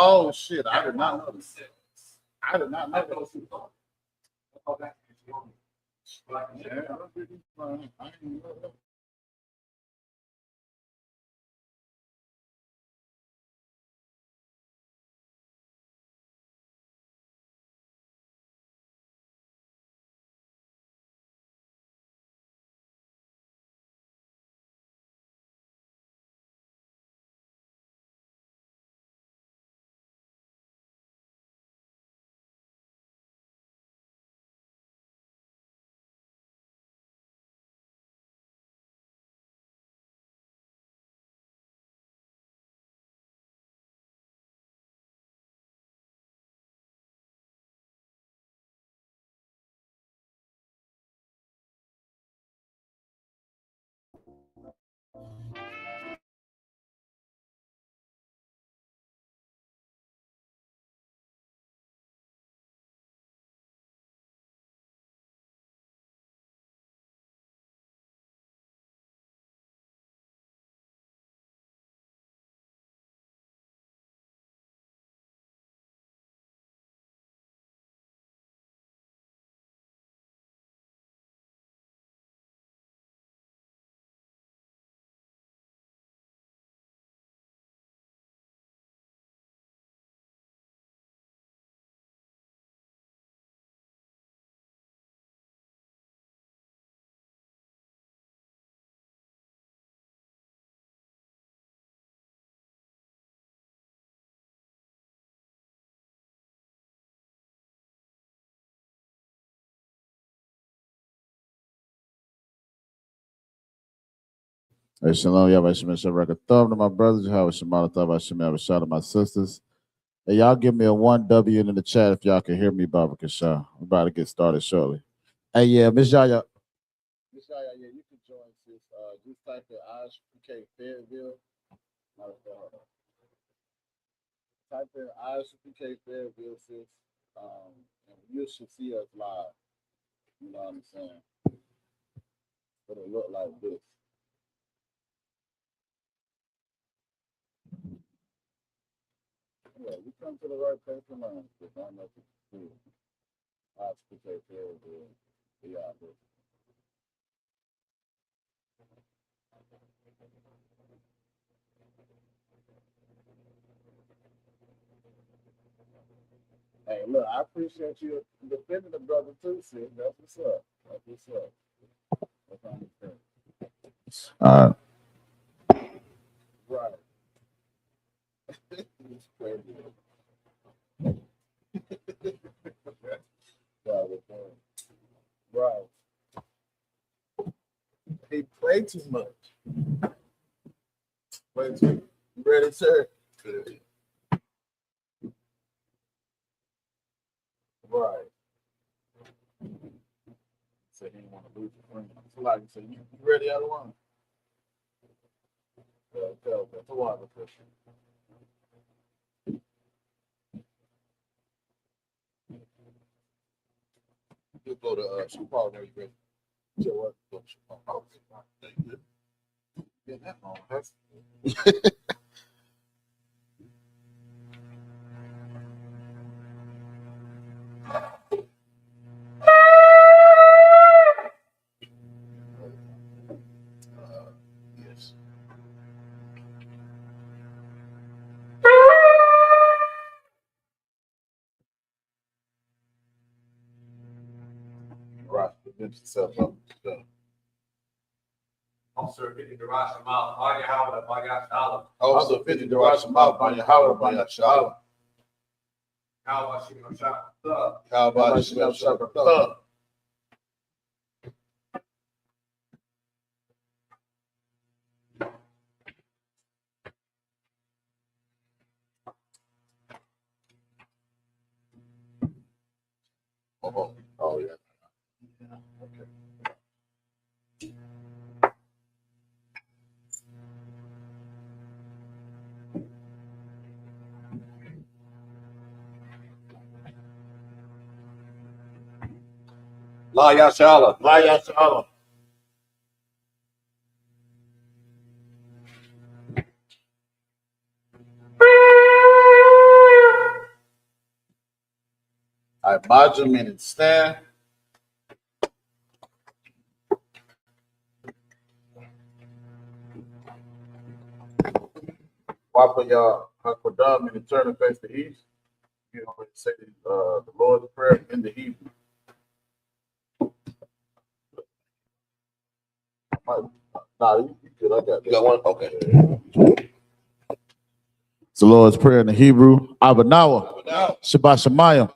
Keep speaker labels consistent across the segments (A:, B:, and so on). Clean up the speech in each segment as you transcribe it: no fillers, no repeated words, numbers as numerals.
A: Oh shit! I did not know this. I did not know that. Yeah, I didn't know that. Hey, shalom, y'all. Record thumb to my brothers. How is Shemala Thumb? I should have a shout to my sisters. Hey, y'all give me a 1W in the chat if y'all can hear me, Baba Kasha. We're about to get started shortly. Hey, yeah, Miss Yaya. Miss Yaya, yeah, you can join sis. Just type in I.S.U.P.K Fayetteville. Type in I.S.U.P.K Fayetteville, sis. And you should see us live. You know what I'm saying? It'll look like this. Yeah, we come to the right place to learn. Because I know what to do. I.S.U.P.K Fayetteville. Yeah, hey, look, I appreciate you defending the brother too, sis. That's what's up. That's what's up. That's understand. Right. It's crazy. Right. He played too much. Played too much. You ready, sir? Right. So he didn't want to lose your friend. So like you said, you ready out of one? That's a water question. You go to Super there, you ready? So what? Go to Super. Yeah, that long. That's yes. Right. Lift yourself up.
B: Also, 50 Darash Amal, by Yahweh, by SHALAM.
A: Also, 50 Darash Amal, by Yahweh, by SHALAM.
B: Yahweh Shem Shah.
A: Yahweh Shem Shah. Oh, yeah. Okay.
B: La Yashala.
A: La Yashala. right, Baja meaning stand. Wapa y'all Hakwadam meaning turn and face the east. You know, say the Lord's Prayer in the Hebrew. Nah, you good. I got that.
C: You got one? Okay.
A: It's the Lord's Prayer in the Hebrew. Abanawa, Shabbat Shemayim,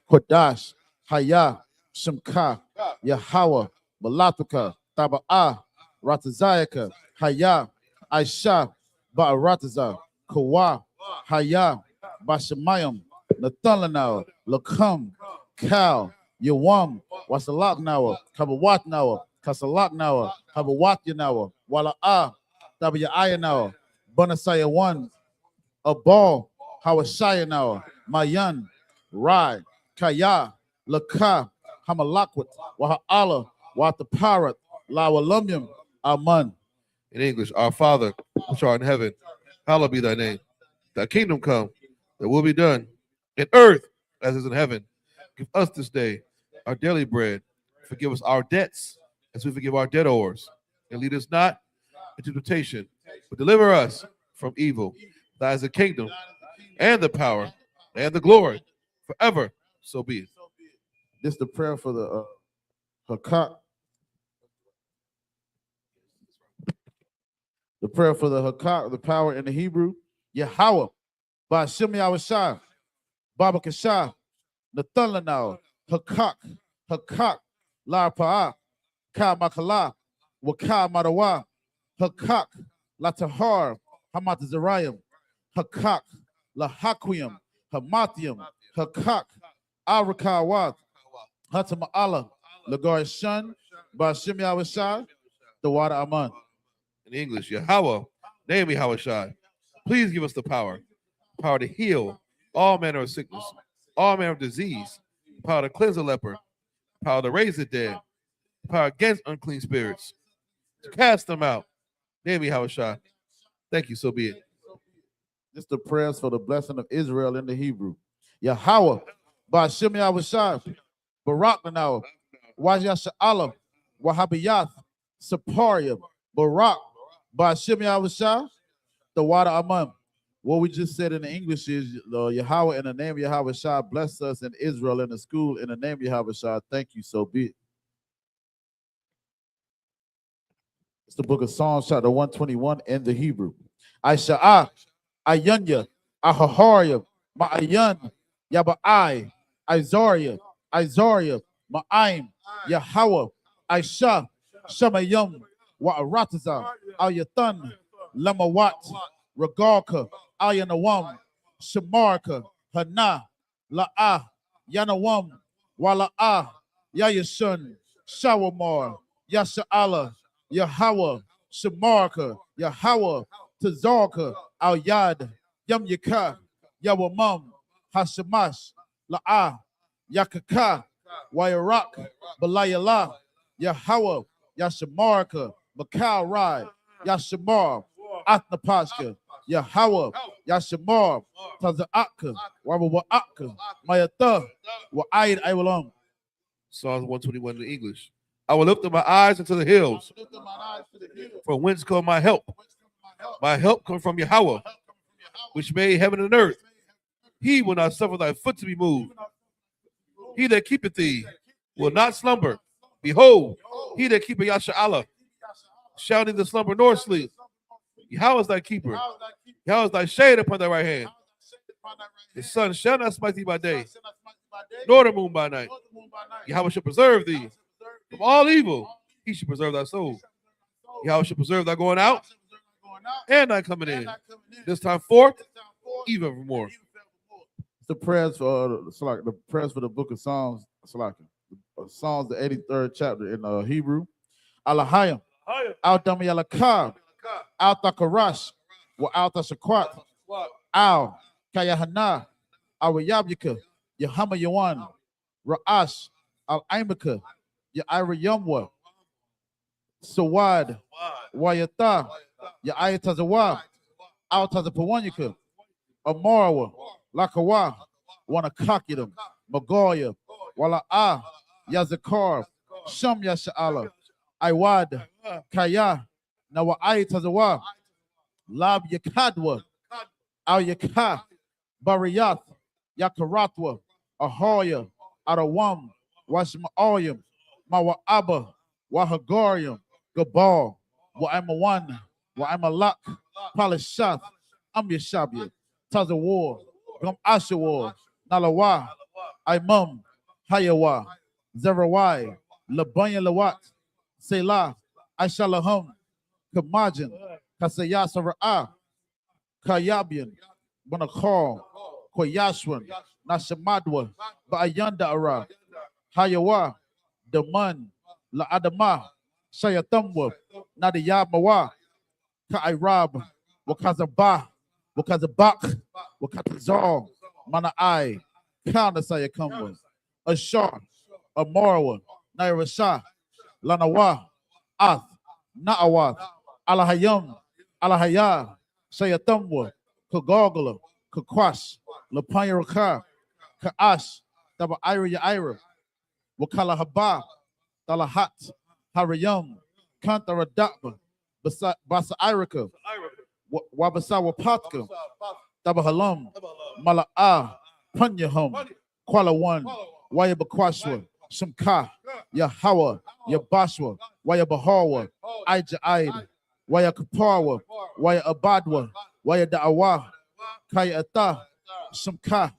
A: Kodash, Haya, Shemka, Yahweh, Malatuka, Taba'ah, Ratazayaka, Haya, Aisha, Ba'arataza, Kawa, Haya, Bashamayim, Nathalanao, Lakam, Kal, Yawam, Wasalaknawa, Kabawatnawa, Kasalaknawa, Kabawatyanawa, Wala'ah, Tabayayanawa, Bonasaya 1, a ball, Hawashayanawa, Mayan, Rai, Kaya, Laka, Hamalakwat, Waha'ala, Wataparat, Lawalumium, Aman.
C: In English, our Father, which art in heaven, hallowed be thy name. Thy kingdom come, thy will be done, in earth as is in heaven. Give us this day our daily bread. Forgive us our debts, as we forgive our debtors. And lead us not into temptation, but deliver us from evil. Thine is the kingdom, and the power, and the glory, forever. So be it.
A: This is the prayer for the Hakak. The prayer for the Hakak, the power in the Hebrew. Yahweh, Ba'ashem Yahweh, Baba Kashah, Nathalanao, Hakak, Hakak, La Pa'ah, Ka Makala, Waka Marawa, Hakak, La Tahar, Hamat Zerayim, Hakak, La Hakwim, Hamatium, Hakak, Arakawat, Hatama'ala, Lagar Shun, Ba'ashem Yahweh, the water Aman.
C: In English, Yahweh, name me Hawashai. Please give us the power to heal all manner of sickness, all manner of disease, power to cleanse a leper, power to raise the dead, power against unclean spirits, to cast them out. Name me Hawashai. Thank you, so be it.
A: This is the prayers for the blessing of Israel in the Hebrew. Yahweh, Ba'ashem Yahweh, Barak Nanawa, Wajasha'alam, Wahabiyath, Saparia, Barak, Ba'ashem Yahweh, the water Aman. What we just said in the English is Yahweh in the name of Yahweh Shah, bless us in Israel in the school in the name of Yahweh Shah. Thank you, so be it. It's the book of Psalms, chapter 121 in the Hebrew. I.S.U.P.K, Ayunya, Ahaharia, Ma'ayan, Yaba'ai, Izaria, Ma'aim, Yahweh, Aisha, Shamayum, Wa'arataza, Ayathan, Lamawat, Ragalka, Ayanawam, Shamarka, Hana, La'ah, Yanawam, Wala'ah, Yayashun, Shawamar, Yasha'ala, Yahweh, Shamarka, Yahweh, Tazarka, Al Yad, Yam Yaka, Yawamam, Hashamash, La'ah, Yakaka, Wayarak, Balayala, Yahweh, Yashamarka, Makal Rai, Yashamar, Atnapashka, Yahweh, Yashamar, Taza'aka, Wabawa'aka, Mayata, Wa'ayid Iwalam.
C: Psalms 121 in English. I will lift up my eyes into the hills. From whence come my help? My help comes from Yahweh, which made heaven and earth. He will not suffer thy foot to be moved. He that keepeth thee will not slumber. Behold, he that keepeth Yasha'Allah shall neither slumber nor sleep. Yahweh is thy keeper. Yahweh is thy shade upon thy right hand. The sun shall not smite thee by day, nor the moon by night. Yahweh shall preserve thee from all evil. He shall preserve thy soul. Yahweh shall preserve thy going out and thy coming in. This time forth, even evermore.
A: The prayers for the prayers for the book of Psalms, Psalms the 83rd chapter in Hebrew. Alahayim, Al Damayalakab, Al Takarash, wa Al Tashakwat, Al Kayahana, Al Yabyaka, Yahama Yawan, Ra'ash, Al Aimaka, Yaira Yumwa, Sawad, Wayata, Yaayatazawa, Al Tazapawanyaka, Amarawa, Lakawa, Wanakakidam, Magoya, Wala Yazakar, Sham Yasha'ala, Iwad, Kaya, Nawa Tazawa, Lab Yakadwa, Al Yakah, Bariyath, Yakaratwa, Ahoya, Arawam, Washma'oyam, Mawa Wahagorium, Gabal, Wa'amawan, Wa'amalak, Palashath, Yashabia, Tazawar, Gum Ashawar, Nalawa, Imam, Hayawa, Zerawai, Labanya Lawat, Selah, Aishalahum, Kamajin, Kasayasara, Kayabian, Banakar, Koyashwan, Nashamadwa, Baayanda Ara, Hayawa, Daman, La Adama, Shayatamwa, Nadiyamawa, Kairab, Wakazaba, Wakazabak, Wakatazar, Manai, Kana Sayakamwa, Ashar, Amarwa, Nairasha, Lanawa, Ath, Naawath, Alahayam, Alahaya, Shayatamwa, Kagogala, Kakwash, Lapanyaraka, Kaash, Taba Ira, Wakala Haba, Talahat, Harayam, Kantara Dakba, Basa Irika, Wabasawa Patka, Tabahalam, Mala'a, Punyahum, Kuala One, Wayabakwashwa, Shamka, Yahawa, Yabashwa, Wayabahawa, Aid, Wayakapawa, Wayabadwa, Wayada'awa, Kayata, Shamka,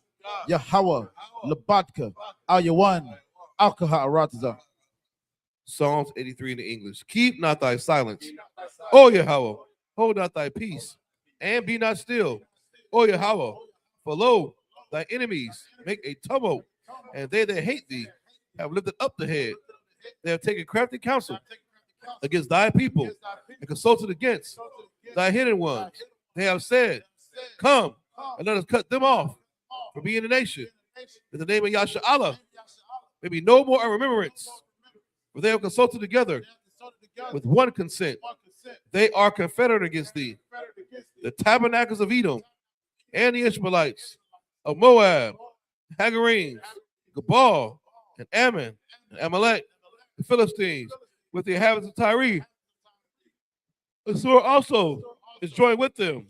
A: Yahawa, Labadka, Ayawan, Alkaha Arataza.
C: Psalms 83 in the English. Keep not thy silence, O Yahweh. Hold not thy peace, and be not still, O Yahweh. For lo, thy enemies make a tumult, and they that hate thee have lifted up the head. They have taken crafty counsel against thy people, and consulted against thy hidden ones. They have said, come, and let us cut them off from being a nation. In the name of Yasha Allah, may be no more a remembrance. For they have consulted together with one consent. They are confederate against thee. The tabernacles of Edom and the Ishmaelites of Moab, Hagarenes, Gabal, and Ammon, and Amalek, the Philistines, with the inhabitants of Tyre. The sword also is joined with them.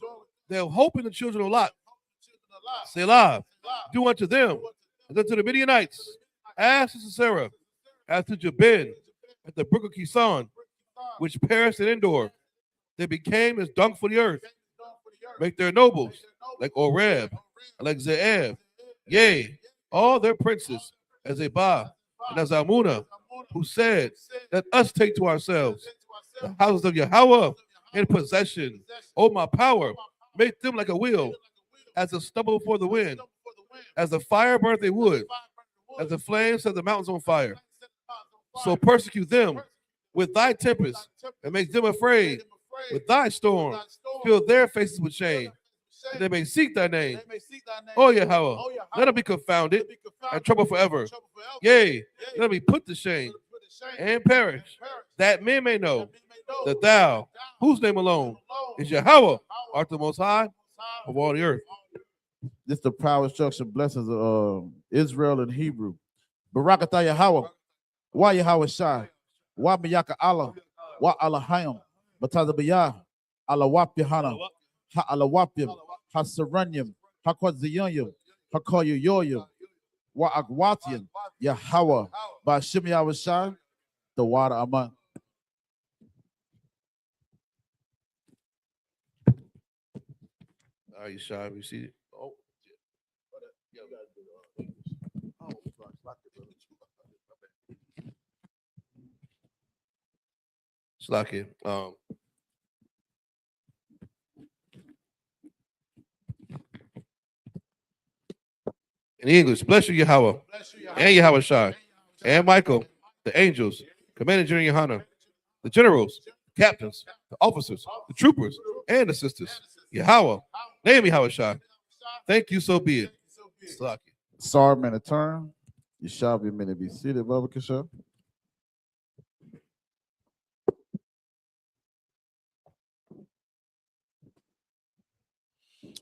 C: They have hope in the children of Lot. Selah, do unto them, and unto the Midianites, as to Sisera, as to Jabin, at the brook of Kison, which perished in Endor. They became as dung for the earth. Make their nobles like Oreb, and like Zeeb, yea, all their princes, as Abah and as Almuna, who said, let us take to ourselves the houses of Yahweh in possession. O my power, make them like a wheel, as a stubble before the wind, as the fire burnt a wood, as the flames set the mountains on fire. So persecute them with thy tempest, and make them afraid with thy storm. Fill their faces with shame, that they may seek thy name. O Yahweh, let them be confounded and troubled forever. Yea, let them be put to shame and perish, that men may know that thou, whose name alone is Yahweh, art the most high of all the earth.
A: This is the power structure blessings of Israel in Hebrew. Barakatah Yahweh, Wa Yahweh Shai, Wa Miyaka Allah, Wa Allahayim, Batazabiyah, Alawap Yohana, Ha Alawapim, Ha Serenium, Ha Kwaziyum, Ha Koyoyoyum, Wa Agwatian, Yahweh, Bashim Yahweh Shai, the water Aman.
C: Are you shy? We see it. Oh, Slacky. In English, bless you, Yahweh, and Yahweh Shai, and Michael, the angels, Commander General YAHANNA, the generals, the captains, the officers, the troopers, and the sisters. Yahweh, name Yahweh Shai. Thank you, so be it. Slacky.
A: Sorry, man, a turn. You shall be minute be seated, Baba Kasha.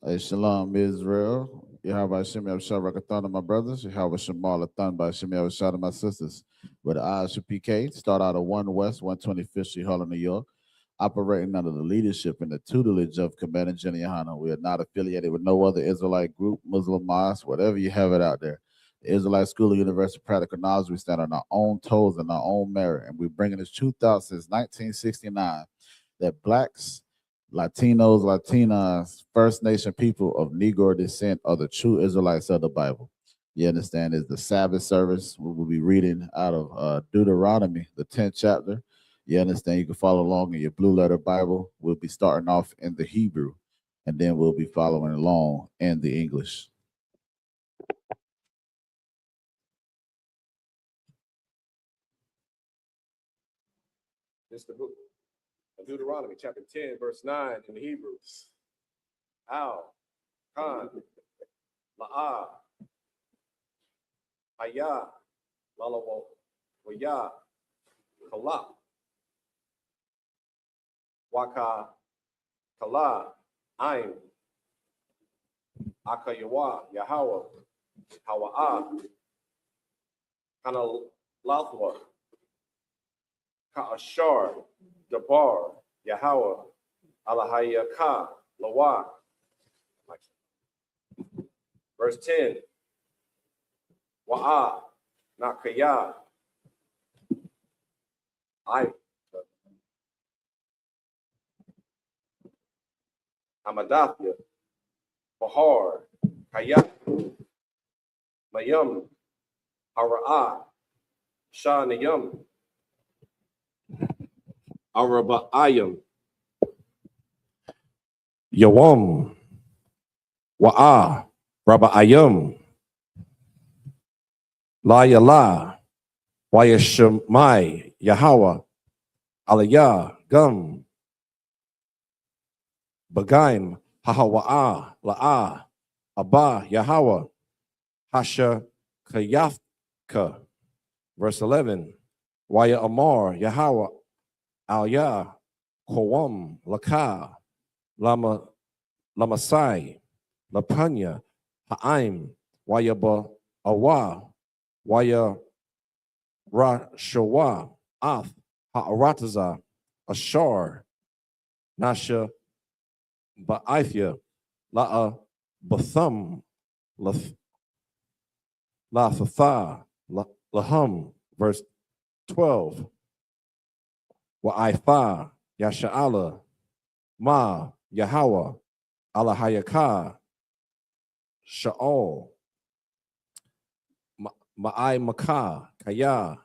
A: Hey, Shalom, Israel. Yahweh Shem Yahweh my brothers. Yahweh Shemal Athan by Shem Yahweh my sisters. With the I.S.U.P.K. Start out of 1 West, 125th Street, Harlem, New York. Operating under the leadership and the tutelage of Commander Jenny YAHANNA. We are not affiliated with no other Israelite group, Muslim mosque, whatever you have it out there. The Israelite School of University of Practical Knowledge, we stand on our own toes and our own merit. And we're bringing this truth out since 1969 that blacks, Latinos, Latinas, First Nation people of Negro descent are the true Israelites of the Bible. You understand? Is the Sabbath service. We will be reading out of Deuteronomy, the 10th chapter. You understand? You can follow along in your blue letter Bible. We'll be starting off in the Hebrew, and then we'll be following along in the English.
D: This is the book of Deuteronomy, chapter 10, verse 9 in the Hebrews. Al, Khan, La'ah, Hayah, Lalawo, Wayah, Kalak, Waka, Kala, Aim, Akayawa, Yahweh, Hawa'ah, Kana Lathwa, Ka'ashar, Dabar, Yahweh, Alahayaka, Lawa. Verse 10. Wa'ah, Nakaya, Hamadathya, Bahar, Kayak, Mayum, Hara'ah, Shanayum, Araba'ayim, Yawam, Wa'ah, Raba'ayim, La Yala, Wayashamai, Yahweh, Aliyah, Gum, Bagaim, Hahawa'ah, La'ah, Abba, Yahweh, Hasha, Kayafka. Verse 11, Waya Amar, Yahweh, Aliyah, Kowam, Laka, Lamasai, Lapanya, Ha'aim, Wayaba, Awa, Waya Rashawa, Ath, Ha'arataza, Ashar, Nasha, Ba'ithya, La'a, Bathum, Lathatha, Lahum, verse 12. Wa'aifa, Yasha'ala, Ma, Yahweh, Alahayaka, Sha'ol, Ma'ai Makah, Kaya,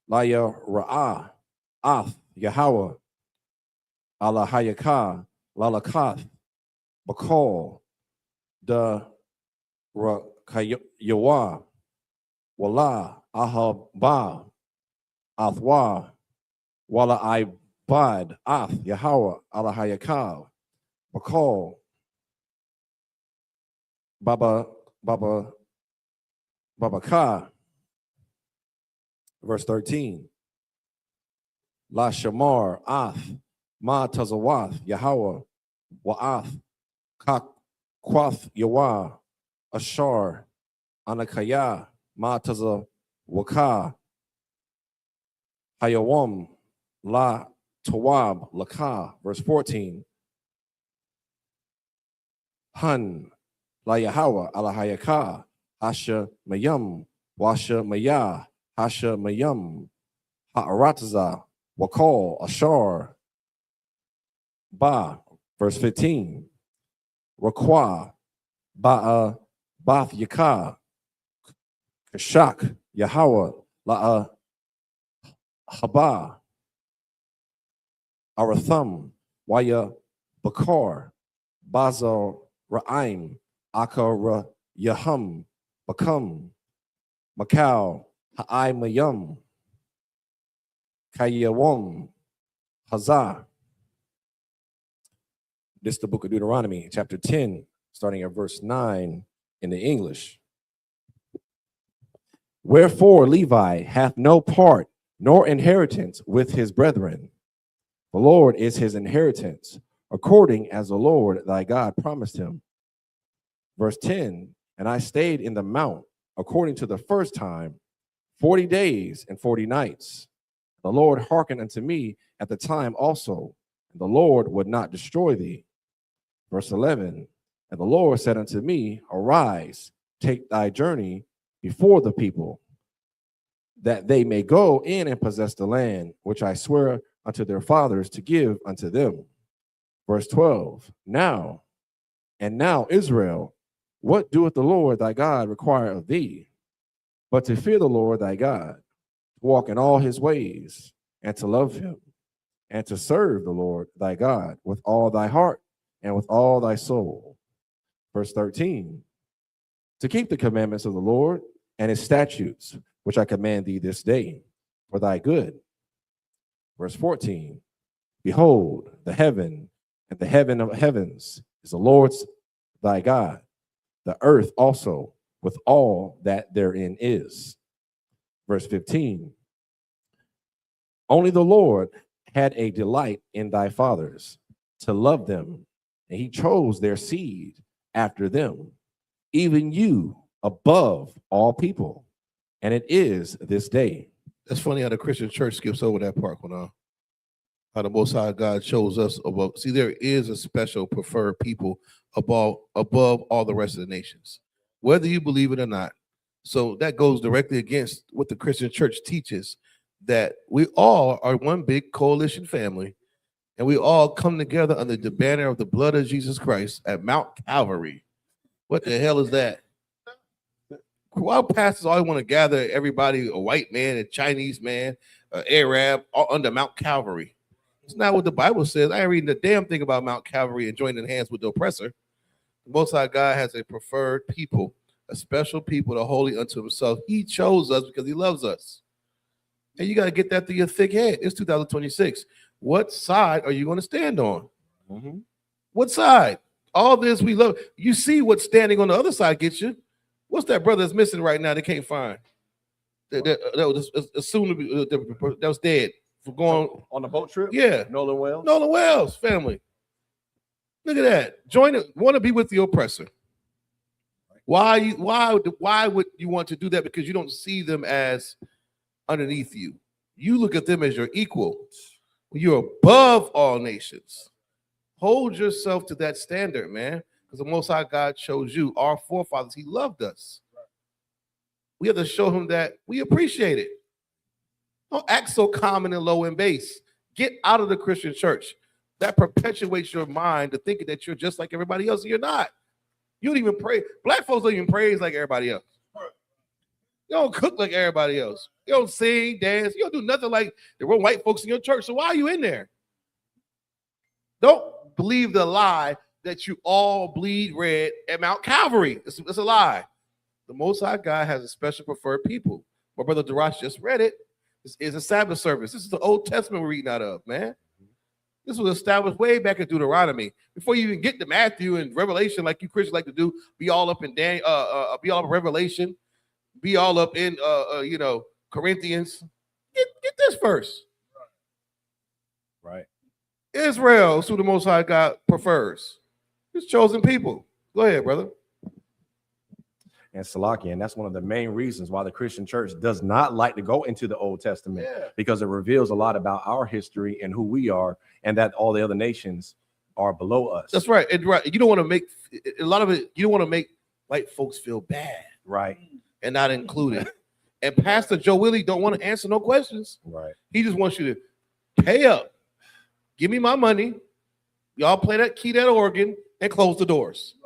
D: Laya Ra'ah, Ath, Yahweh, Alahayaka, Lalakath, Bakol, Da Rakayawa, Wala, Ahaba, Athwa, Wala Ibad, Ath, Yahweh, Alahayaka, Bakol, Babaka, verse 13. La Shamar, Ath, Ma Tazawath, Yahweh, Wa'ath, Kwath, Yawa, Ashar, Anakaya, Ma Tazawaka, Hayawam, La Tawab, Laka, verse 14. Hun, La Yahweh, Alahayaka, Hasha Mayum, Washa Maya, Hasha Mayum, Ha'arataza, Wakal, Ashar, Ba, verse 15. Rakwa, Ba'a, Bath Yaka, Kashak, Yahweh, La'a, Haba, Aratham, Waya, Bakar, Bazo, Ra'aim, Akara, Yahum, Bakam, Macau, Ha'ai Mayum, Kayawam, Hazah. This is the book of Deuteronomy, chapter 10, starting at verse 9 in the English. Wherefore Levi hath no part nor inheritance with his brethren. The Lord is his inheritance, according as the Lord thy God promised him. Verse 10, and I stayed in the mount according to the first time 40 days and 40 nights. The Lord hearkened unto me at the time also, and the Lord would not destroy thee. Verse 11, and the Lord said unto me, arise, take thy journey before the people, that they may go in and possess the land, which I swear unto their fathers to give unto them. Verse 12, now, Israel, what doeth the Lord thy God require of thee? But to fear the Lord thy God, to walk in all his ways, and to love him, and to serve the Lord thy God with all thy heart and with all thy soul. Verse 13, to keep the commandments of the Lord and his statutes, which I command thee this day for thy good. Verse 14, behold, the heaven and the heaven of heavens is the Lord's thy God, the earth also with all that therein is. Verse 15, only the Lord had a delight in thy fathers to love them, and he chose their seed after them, even you above all people, and it is this day.
C: That's funny how the Christian church skips over that part, how the Most High God chose us above. See, there is a special preferred people above all the rest of the nations, whether you believe it or not. So that goes directly against what the Christian church teaches, that we all are one big coalition family, and we all come together under the banner of the blood of Jesus Christ at Mount Calvary. What the hell is that? Why pastors always want to gather everybody, a white man, a Chinese man, an Arab, all under Mount Calvary? It's not what the Bible says. I ain't reading the damn thing about Mount Calvary and joining hands with the oppressor. The Most High God has a preferred people, a special people, the holy unto himself. He chose us because he loves us. And you got to get that through your thick head. It's 2026. What side are you going to stand on? Mm-hmm. What side? All this we love. You see what standing on the other side gets you. What's that brother that's missing right now they can't find? That was soon to be, that was dead for going
D: on the boat trip?
C: Yeah.
D: Nolan Wells?
C: Nolan Wells family. Look at that. Join it. Want to be with the oppressor. Why would you want to do that? Because you don't see them as underneath you. You look at them as your equal. You're above all nations. Hold yourself to that standard, man. Because the Most High God chose you, our forefathers. He loved us. We have to show him that we appreciate it. Don't act so common and low and base. Get out of the Christian church. That perpetuates your mind to thinking that you're just like everybody else, and you're not. You don't even pray. Black folks don't even praise like everybody else. You don't cook like everybody else. You don't sing, dance. You don't do nothing like the white folks in your church. So why are you in there? Don't believe the lie that you all bleed red at Mount Calvary. It's a lie. The Most High God has a special preferred people. My brother Darash just read it. This is a Sabbath service. This is the Old Testament we're reading out of, man. This was established way back in Deuteronomy. Before you even get to Matthew and Revelation, like you Christians like to do, be all up in Daniel, be all up in Revelation, be all up in Corinthians. Get this first.
D: Right.
C: Israel is who the Most High God prefers. His chosen people. Go ahead, brother.
D: And Salaki, and that's one of the main reasons why the Christian church does not like to go into the Old Testament, because it reveals a lot about our history and who we are, and that all the other nations are below us.
C: That's right. And right. You don't want to make a lot of it. You don't want to make white folks feel bad,
D: right,
C: and not included. And Pastor Joe Willie don't want to answer no questions.
D: Right.
C: He just wants you to pay up, give me my money, y'all play that key, that organ, and close the doors.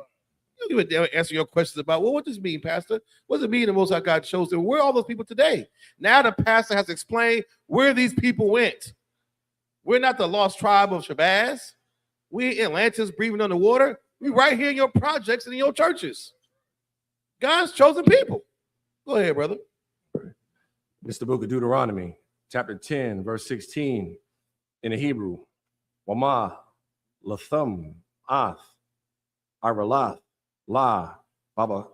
C: You would answer your questions about, well, what does it mean, Pastor? What does it mean the Most High God chose them? Where are all those people today? Now the pastor has explained where these people went. We're not the lost tribe of Shabazz. We Atlantis breathing underwater. We right here in your projects and in your churches. God's chosen people. Go ahead, brother.
D: It's the book of Deuteronomy, chapter 10, verse 16 in the Hebrew. Wama, Latham, Ath, Iralath, La, Baba,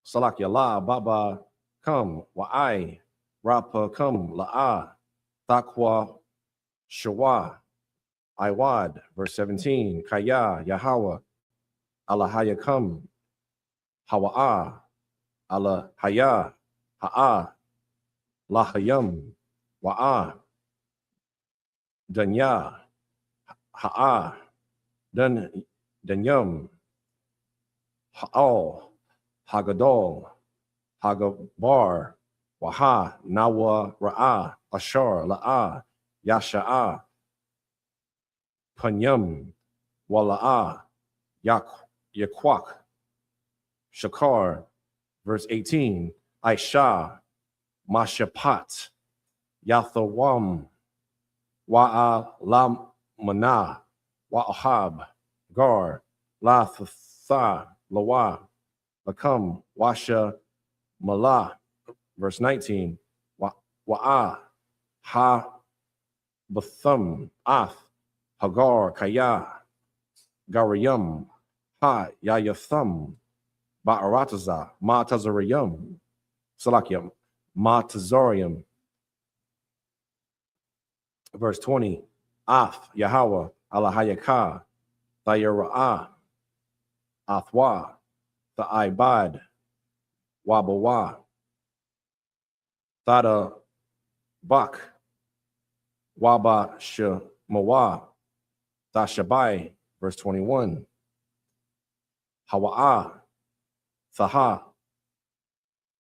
D: Salakia, La, Baba, Come, Wa'ai, Rapa, Come, La'a, Thakwa, Shawa, Iwad, verse 17, Kaya, Yahweh, ala hayakam, hawa'a, ala haya, ha'a, lahayam, wa'a, danya, ha'a, danyam, ha'al, hagadol, hagabar, waha, nawa, ra'a, ashar, la'a, yasha'a, panyam, wala'a, yakwak, shakar. Verse 18, Aisha, mashapat, yathawam, wa'alamana, wa'ahab, gar, lathatha, lawa, lakam, washa, malah. Verse 19, wa'a, ha, bathum, ath, hagar, kaya, garayam, ha, yayathum, ba'arataza, ma tazarayam, salakyam, ma tazariam. Verse 20, Ath, Yahweh, Alahayaka, Thayara'ah, Athwa, Tha'ibad, Wabawa, Thada Bak, Waba Shemawa, Thashabai. Verse 21, Hawa'ah, Thaha,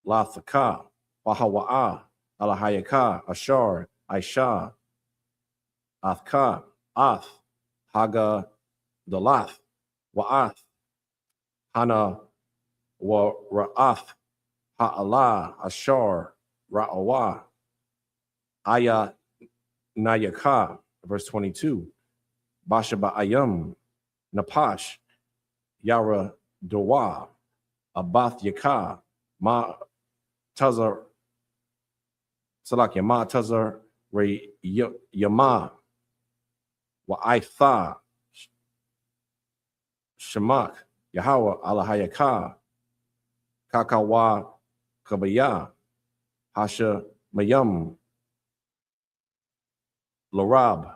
D: Lathaka, Wahawa'ah, Alahayaka, Ashar, Aisha, Athka, Ath, Haga, Dalath, Wa'ath, Hana, Wa Ra'ath, Ha'ala, Ashar, Ra'awa, Aya, Nayaka. Verse 22, Bashaba Ayam, Napash, Yara Dawa, Abath Yaka, Ma Tazar, Salakia, Ma Tazar, Re Yama, Wa'aitha, Shemak, Yahweh, Alahayaka, Kakawa, Kabaya, Hasha Mayam, Larab.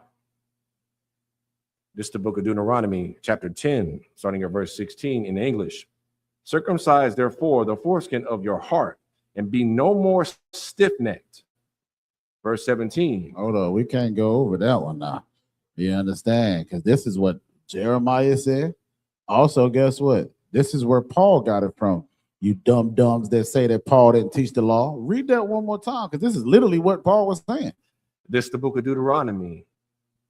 D: This is the book of Deuteronomy, chapter 10, starting at verse 16 in English. Circumcise, therefore, the foreskin of your heart, and be no more stiff-necked. Verse 17.
A: Hold on, we can't go over that one now. You understand? Because this is what Jeremiah said. Also, guess what? This is where Paul got it from. You dumb dumbs that say that Paul didn't teach the law. Read that one more time, because this is literally what Paul was saying.
D: This is the book of Deuteronomy,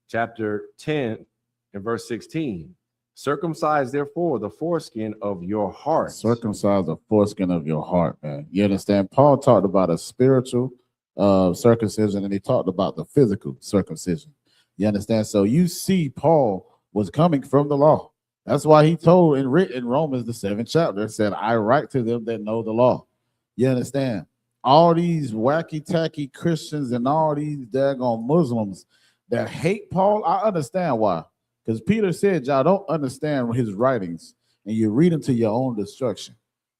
D: chapter 10, and verse 16. Circumcise, therefore, the foreskin of your heart.
A: Circumcise the foreskin of your heart, man. You understand? Paul talked about a spiritual circumcision, and he talked about the physical circumcision. You understand? So you see, Paul was coming from the law. That's why he told and written in Romans, the 7th chapter, said, I write to them that know the law. You understand? All these wacky-tacky Christians and all these daggone Muslims that hate Paul, I understand why. Because Peter said, y'all don't understand his writings, and you read them to your own destruction.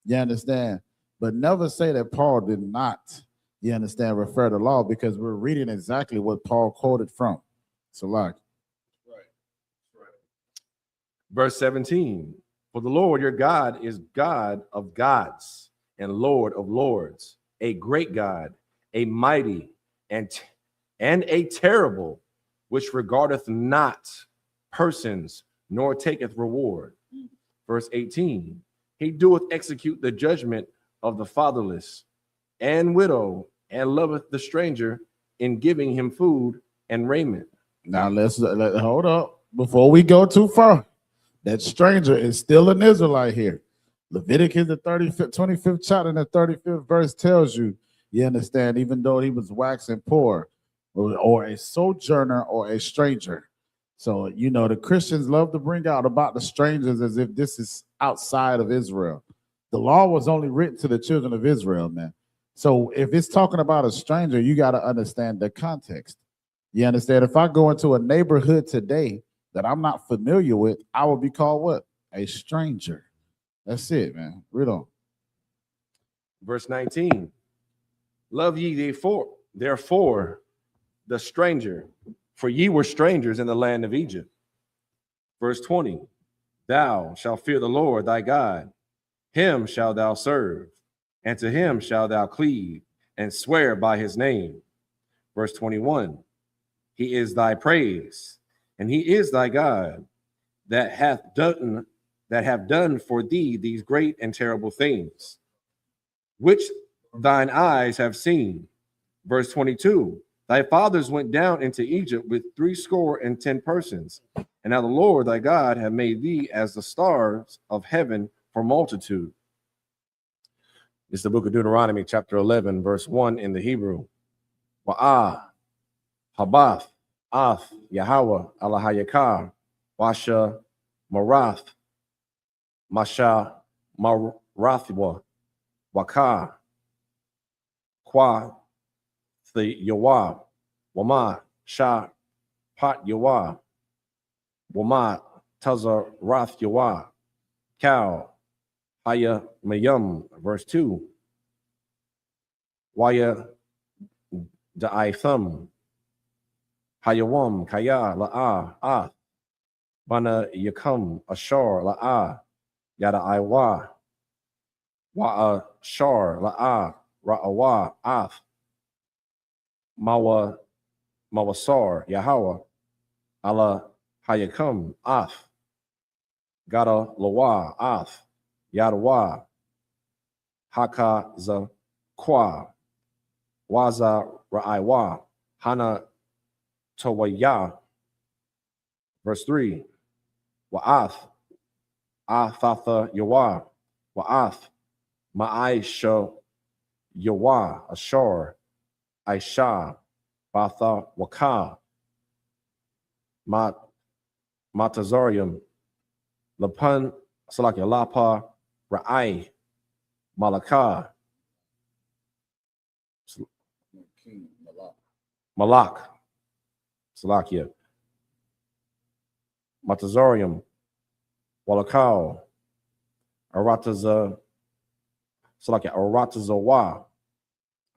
A: You understand? But never say that Paul did not, you understand, refer to law, because we're reading exactly what Paul quoted from. So like.
D: Verse 17, for the Lord your God is God of gods and Lord of lords, a great God, a mighty and a terrible, which regardeth not persons, nor taketh reward. Verse 18, he doeth execute the judgment of the fatherless and widow, and loveth the stranger in giving him food and raiment.
A: Now let's hold up before we go too far. That stranger is still an Israelite here. Leviticus, the 25th chapter and the 35th verse tells you, you understand, even though he was waxing poor, or a sojourner or a stranger. So, you know, the Christians love to bring out about the strangers as if this is outside of Israel. The law was only written to the children of Israel, man. So if it's talking about a stranger, you got to understand the context. You understand? If I go into a neighborhood today that I'm not familiar with, I will be called what? A stranger. That's it, man. Read on.
D: Verse 19, love ye therefore the stranger, for ye were strangers in the land of Egypt. Verse 20, Thou shalt fear the Lord thy God, him shalt thou serve, and to him shalt thou cleave, and swear by his name. Verse 21, he is thy praise, and he is thy God, that have done for thee these great and terrible things, which thine eyes have seen. Verse 22, thy fathers went down into Egypt with 70 persons, and now the Lord thy God hath made thee as the stars of heaven for multitude. It's the book of Deuteronomy, chapter 11, verse 1 in the Hebrew. Wa'ah, Habath, Ath, Yahweh, Alahayakah, Washa, Marath, Masha, Marathwa, Waka, Kwa, the Yawah, Wama, Shah, Pat Yawah, Wama, Tazar, Rath Yawah, Cow, Haya Mayum, verse 2. Waya Da'ithum, Hayawam, Kaya, La'ah, Ah, Bana Yakum, Ashar, La'ah, Yada Iwa, Wa'a Shar, La'ah, Ra'awa, Ath, Mawa, Mawasar, Yahweh, Allah Hayakum, Ath, Gada Lawa, Ath, Yadawa, Haka Zakwa, Waza Ra'aiwa, Hana Tawaya. Verse 3, Wa'ath, Athatha Yawa, Wa'ath, Ma'aisha Yawa, Ashar, Aisha, Batha Waka, Matazarium, Lapan, Salakia, Lapa, Ra'ai, Malaka, Malak, Salakia, Matazarium, Walakao, Arataza, Salakia, Aratazawa,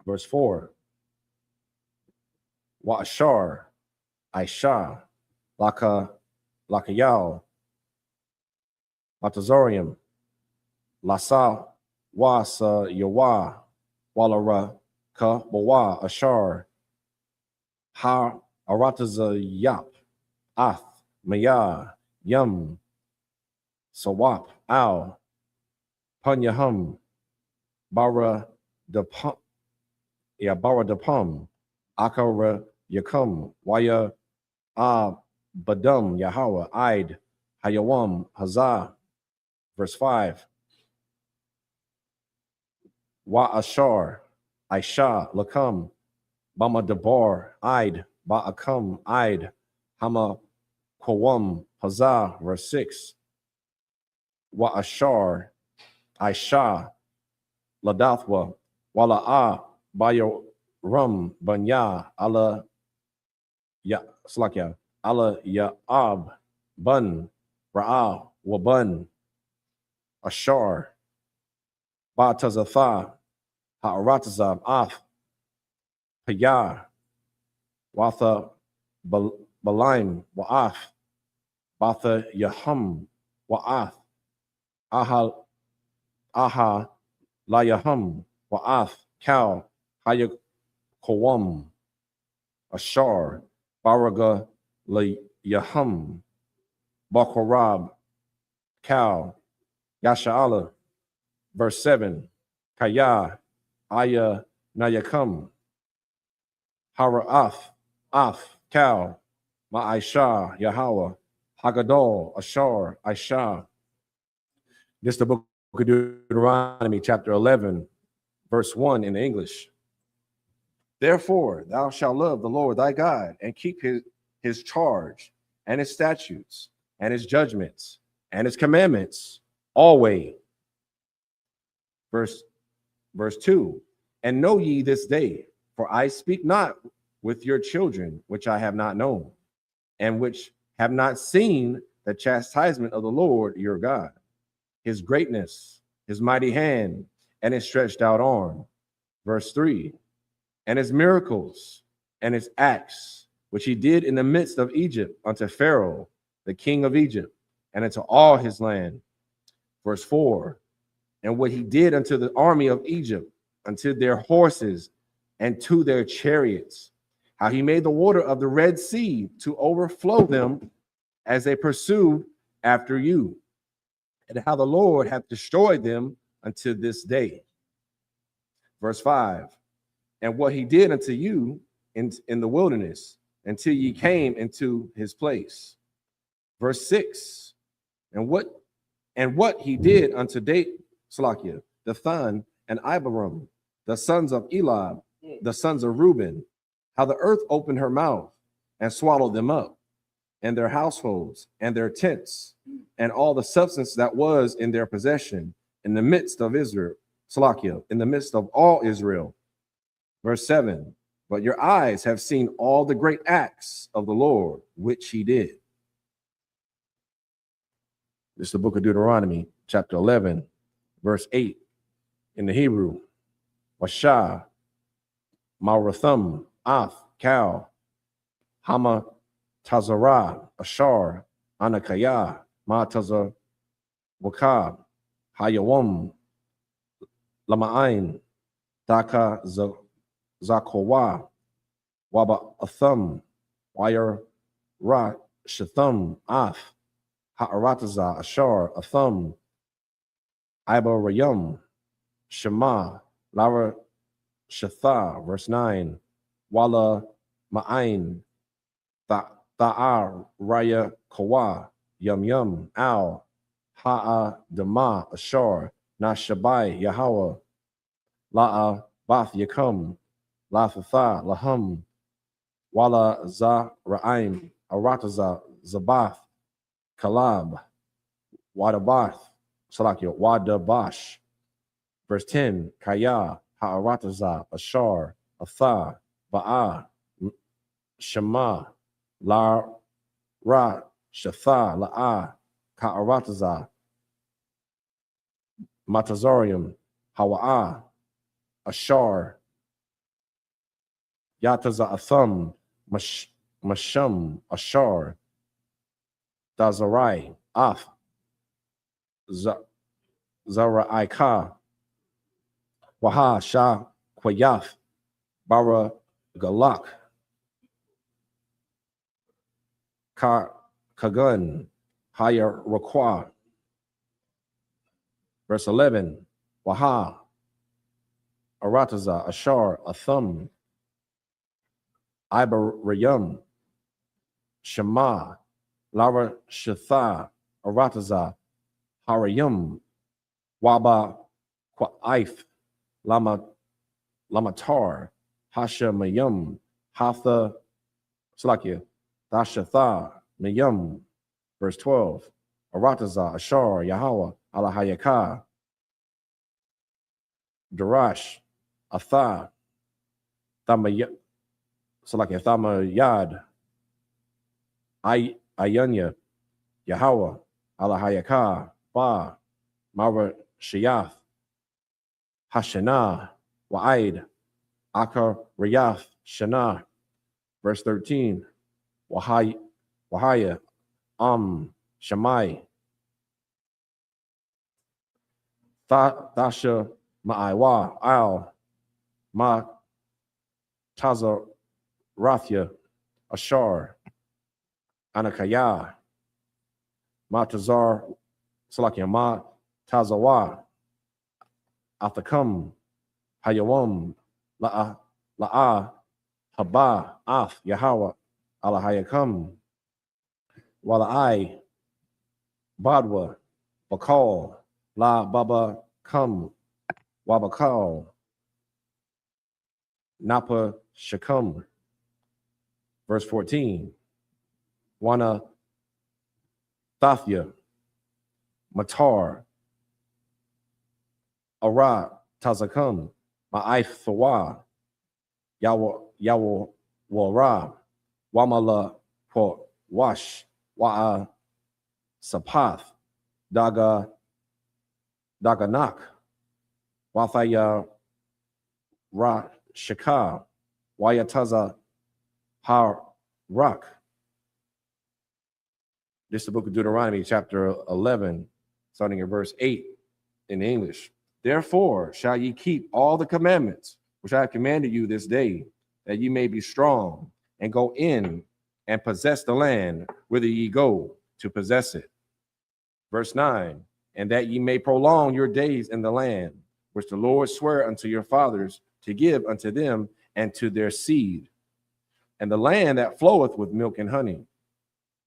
D: verse 4, Wa'ashar, Aisha, Lakayao, Matazorium, Lasa, Wasa, Yawa, Walara, Ka, Bawa, Ashar, Ha, Arataza, Yap, Ath, Maya, Yum, Sawap, Al, Panyahum, Bara Depum, Bara Depum, Akara Yakum, Waya, Badum, Yahweh, Id, Hayawam, Hazah. Verse 5, Wa'ashar, Aisha, Lakam, Bama Debar, Id, Ba'akam, Id, Hama Kawam, Hazah. Verse 6, Wa'ashar, Aisha, Ladathwa, Wala'a, Bayo Rum, Banya, Allah, Ya, Slakya, Allah, Ya'ab, Bun, Ra'a, Wabun, Ashar, Ba'tazatha, Ha'aratazab, Ath, Payah, Watha, Balaim, Wa'ath, Batha, Yahum, Wa'ath, Aha, La Yahum, Wa'ath, Cow, Hayakawam, Ashar, Baraga, La Yahum, Bakorab, Cow, Yasha'ala. Verse 7, Kaya, Aya, Nayakam, Hara'ath, Ath, Cow, Ma'aisha, Yahweh, Hagadol, Ashar, Aisha. This is the book of Deuteronomy, chapter 11, verse 1 in the English. Therefore, thou shalt love the Lord thy God and keep his charge and his statutes and his judgments and his commandments always. Verse 2, and know ye this day, for I speak not with your children, which I have not known, and which have not seen the chastisement of the Lord your God, his greatness, his mighty hand, and his stretched out arm. Verse 3, and his miracles and his acts, which he did in the midst of Egypt unto Pharaoh, the king of Egypt, and into all his land. Verse 4, and what he did unto the army of Egypt, unto their horses and to their chariots, how he made the water of the Red Sea to overflow them as they pursued after you, and how the Lord hath destroyed them unto this day. Verse 5, and what he did unto you in the wilderness until ye came into his place. Verse 6, and what he did unto Salakia, Dathan and Abiram, the sons of Elab, the sons of Reuben, how the earth opened her mouth and swallowed them up, and their households and their tents, and all the substance that was in their possession in the midst of Israel, Salakia, in the midst of all Israel. Verse 7, but your eyes have seen all the great acts of the Lord, which he did. This is the book of Deuteronomy, chapter 11, verse 8 in the Hebrew. Washah, Marathum, Ath, Cal, Hama, Tazarah, Ashar, Anakaya, Matazar, Wakab, Hayawam, Lama'ain, Daka, Zakowa, Waba Atham, Wire Ra, Shatham, Af, Ha'arataza, Ashar, Atham, Iba Rayum, Shema, Lara Shatha, verse 9, Wala Ma'ain, Ta'ar, Raya Kawa, Yum Yum, Al, Ha'a Dama, Ashar, Nashabai, Yahweh, La'a Bath Yakum, Lathatha, Lahum, Wala Za Ra'aim, Arataza, Zabath, Kalab, Wadabath, Salakia, Wadabash. Verse 10, Kaya, Ha'arataza, Ashar, Atha, Ba'a, Shema, La Ra, Shatha, La'a, Ka'arataza, Matazarium, Hawa'a, Ashar, Yataza Atham, Masham, Ashar, Dazarai, Af, Zara'ika, Waha, Shah, Quayaf, Bara, Galak, Kagun, Haya Rakwa. Verse 11, Waha, Arataza, Ashar, Atham, Ibarayum, Shema, Lara Shatha, Arataza, Harayum, Waba, Quaif, Lamatar, Hasha Mayum, Hatha, Slakia, Dashatha, Mayum. Verse 12, Arataza, Ashar, Yahweh, Alahayaka, Darash, Atha, Thamayad, Ayunya, Yahweh, Alahayaka, Ba, Mara Shiyath, Hashanah, Wa'id, Akar Riyath, Shana. Verse 13, Wahaya, Shammai, Thasha, Ma'aiwa, Al, Ma Taza Rathya, Ashar, Anakaya, Matazar, Salakia, Ma Tazawa, Athakam, Hayawam, La'a, Haba, Af, Yahweh, Alahayakam, Wala'ai, Badwa, Bakal, La Baba Kam, Wabakal, Napa Shakam. Verse 14, Wana Thafya, Matar, Ara Tazakam, Ma'aif Thawa, Yawa Wara, Wamala Por Wash, Wa'a Sapath, Daganak, Wathaya Ra Shaka, Wayataza Har Rak, This is the book of Deuteronomy, chapter 11, starting at verse 8 in English. Therefore shall ye keep all the commandments which I have commanded you this day, that ye may be strong, and go in and possess the land whither ye go to possess it. Verse 9, and that ye may prolong your days in the land, which the Lord sware unto your fathers to give unto them and to their seed, and the land that floweth with milk and honey.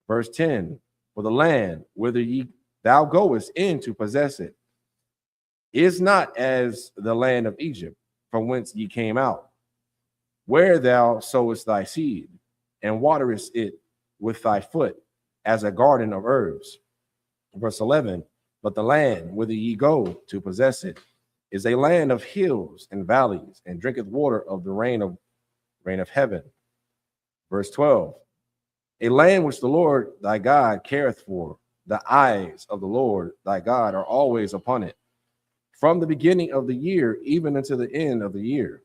D: Verse 10, for the land whither thou goest in to possess it is not as the land of Egypt, from whence ye came out, where thou sowest thy seed, and waterest it with thy foot, as a garden of herbs. Verse 11, but the land whither ye go to possess it is a land of hills and valleys, and drinketh water of the rain of heaven. Verse 12, a land which the Lord thy God careth for. The eyes of the Lord thy God are always upon it, from the beginning of the year even unto the end of the year.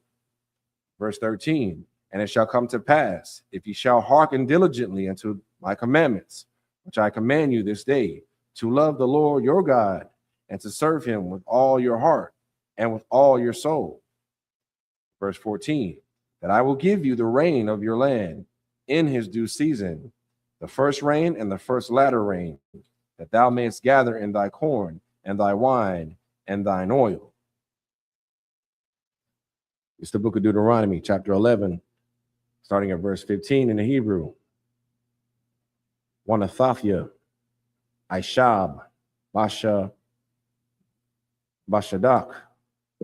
D: Verse 13, and it shall come to pass, if ye shall hearken diligently unto my commandments, which I command you this day, to love the Lord your God, and to serve him with all your heart and with all your soul. Verse 14, that I will give you the rain of your land in his due season, the first rain and the first latter rain, that thou mayest gather in thy corn and thy wine and thine oil. It's the book of Deuteronomy, chapter 11, starting at verse 15 in the Hebrew. Wanathafia, I.S.U.P.K, Bashadak,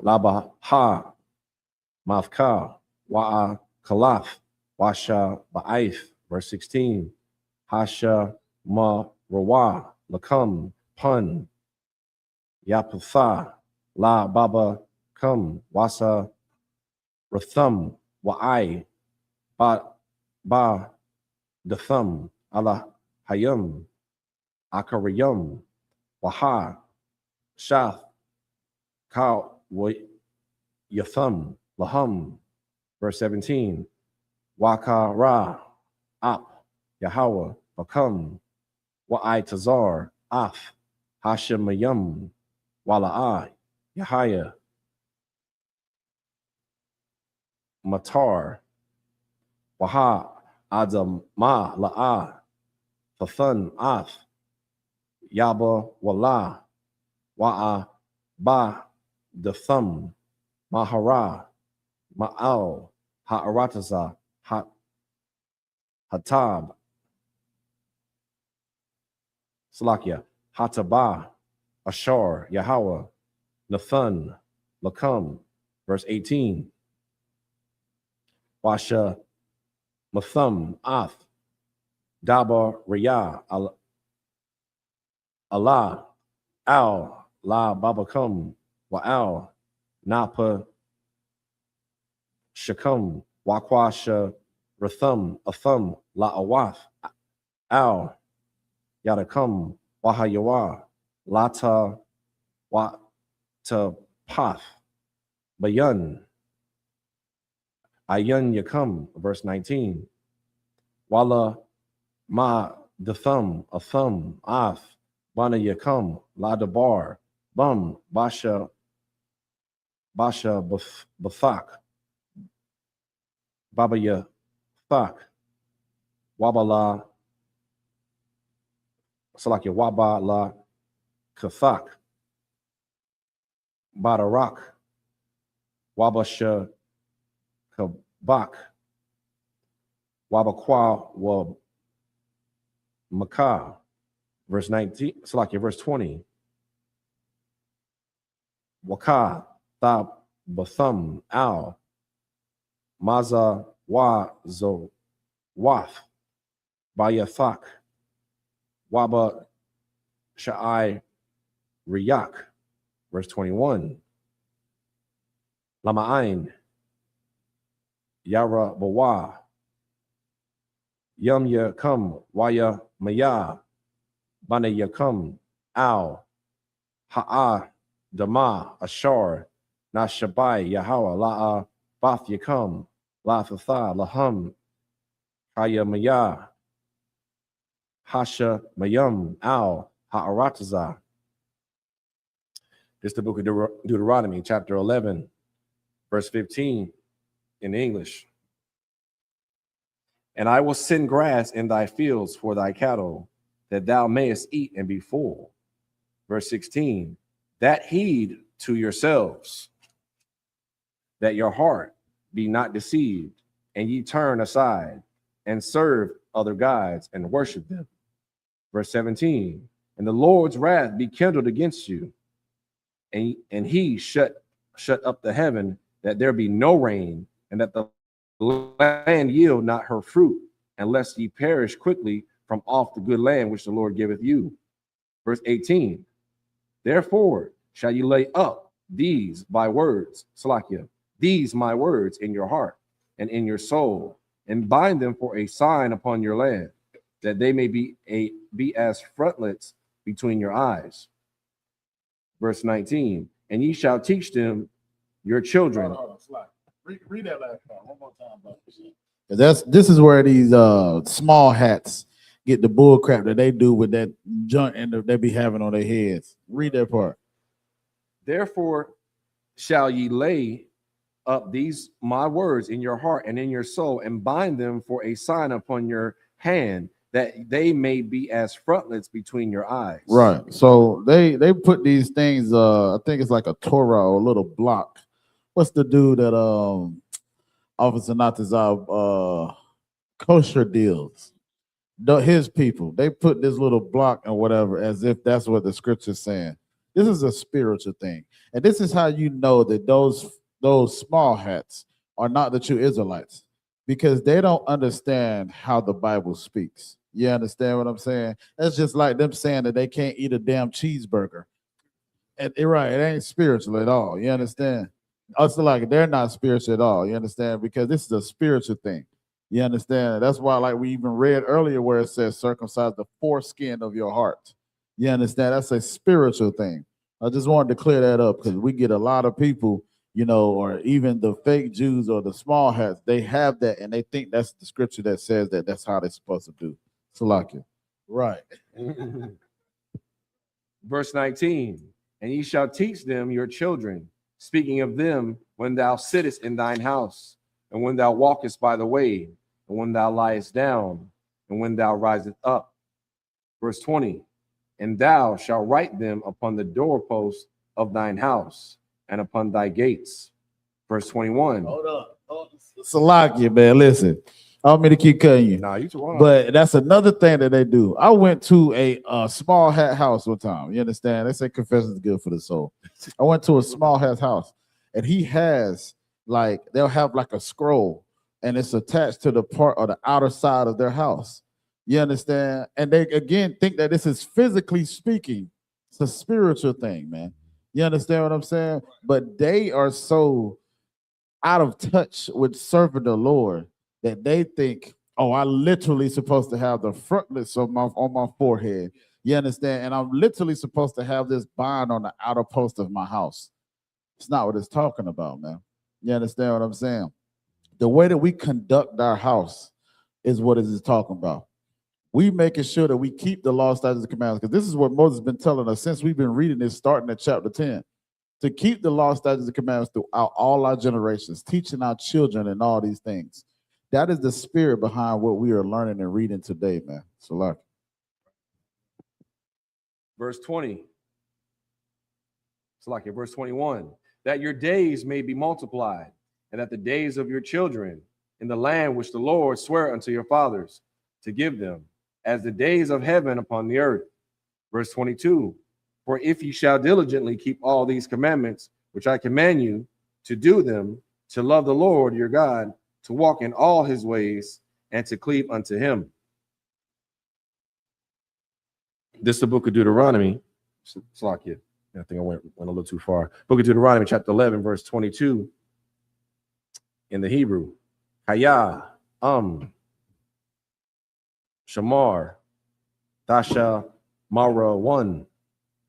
D: Labaha, Mavka, Wa'a Kalath, Washa Ba'aith. Verse 16, Hasha Ma Rawa, Lakam, Pun, Yapatha, La Baba Kum, Wasa Rathum, Wa'ai, Ba Dathum, Allah Hayum, Akarayum, Waha, Shath, Ka Yathum, Lahum. Verse 17, Waka Ra, Ap, Yahweh, Bakam, Wa'ai Tazar, Af, Hashemayum, Wala'ai, Yahaya, Matar, Waha, Adam, Ma, La'a, Fathun, Af, Yaba, Wala, Wa'a, Ba, Dathum, Mahara, Ma'al, Ha'arataza, Hatab, Salakia, Hataba, Ashar, Yahweh, Nathan, Lakam. Verse 18, Washa, Mathum, Ath, Daba, Riyah, Allah, Al, La Babakam, Wa'al, Napa, Shakam, Wakwasha, Rathum, Athum, La Awath, Al, Yadakam, Wahayawa, Lata, Watapath, Bayan, Ayun Yakam. Verse 19, Wala Ma Dathum, Athum, Ath, Bana Yakam, La Dabar, Bum, Basha, Bathak, Baba Yathak, Wabala, Salakia, Wabala Kathak, Badarak, Wabasha Kabak, Wabakwa wa Makah. Verse 19, Salakia, verse 20, Waka, Thab, Bathum, Al, Maza, Wa, Zo, Wath, Bayathak, Waba, Sha'ai, Riyak. Verse 21, Lama'ain, Yara, Bawa, Yum Yakam, Waya, Maya, Bana Yakam, Al, Ha'a, Dama, Ashar, Nashabai, Yahweh, La'a, Bath Yakam, La Thatha, Laham, Kaya Maya, Hasha Mayum Al Ha'aratazah. This is the book of Deuteronomy, chapter 11, verse 15 in English. And I will send grass in thy fields for thy cattle, that thou mayest eat and be full. Verse 16, that heed to yourselves, that your heart be not deceived, and ye turn aside and serve other gods and worship them. Verse 17, and the Lord's wrath be kindled against you, and he shut up the heaven, that there be no rain, and that the land yield not her fruit, unless ye perish quickly from off the good land which the Lord giveth you. Verse 18, therefore shall ye lay up these my words, Salakia, these my words in your heart and in your soul, and bind them for a sign upon your land, that they may be as frontlets between your eyes. Verse 19, and ye shall teach them your children.
A: Read that last part one more time, brother. This is where these small hats get the bull crap that they do with that junk and they be having on their heads. Read that part.
D: Therefore shall ye lay up these my words in your heart and in your soul, and bind them for a sign upon your hand, that they may be as frontlets between your eyes.
A: Right. So they put these things, I think it's like a Torah or a little block. What's the dude that Officer Natazab kosher deals? His people, they put this little block and whatever as if that's what the scripture's saying. This is a spiritual thing. And this is how you know that those small hats are not the true Israelites, because they don't understand how the Bible speaks. You understand what I'm saying? That's just like them saying that they can't eat a damn cheeseburger. And right, it ain't spiritual at all. You understand? Also, like they're not spiritual at all. You understand? Because this is a spiritual thing. You understand? That's why, like we even read earlier, where it says circumcise the foreskin of your heart. You understand? That's a spiritual thing. I just wanted to clear that up, because we get a lot of people, you know, or even the fake Jews or the small hats, they have that and they think that's the scripture that says that that's how they're supposed to do. Salakia. Right.
D: Verse 19, and ye shall teach them your children, speaking of them when thou sittest in thine house, and when thou walkest by the way, and when thou liest down, and when thou risest up. Verse 20, and thou shalt write them upon the doorposts of thine house and upon thy gates. Verse 21.
A: Hold up. Salakia, man, listen. I don't mean to keep cutting you.
D: Nah, you too wrong.
A: But that's another thing that they do. I went to a small hat house one time. You understand? They say confession is good for the soul. I went to a small hat house, and he has they'll have like a scroll, and it's attached to the part or the outer side of their house. You understand? And they again think that this is physically speaking. It's a spiritual thing, man. You understand what I'm saying? But they are so out of touch with serving the Lord that they think, oh, I literally supposed to have the frontlets on my forehead. You understand? And I'm literally supposed to have this bind on the outer post of my house. It's not what it's talking about, man. You understand what I'm saying? The way that we conduct our house is what it is talking about. We making sure that we keep the law, statutes, and commandments, because this is what Moses has been telling us since we've been reading this, starting at chapter 10. To keep the law, statutes, and commandments throughout all our generations, teaching our children and all these things. That is the spirit behind what we are learning and reading today, man. So, like,
D: verse 20. So, like verse 21, that your days may be multiplied, and that the days of your children in the land which the Lord sware unto your fathers to give them, as the days of heaven upon the earth. Verse 22, for if ye shall diligently keep all these commandments, which I command you to do them, to love the Lord your God, to walk in all his ways, and to cleave unto him. This is the book of Deuteronomy. Slakia. I think I went a little too far. Book of Deuteronomy, chapter 11, verse 22. In the Hebrew, Haya, Shamar, Dasha, Mara, one,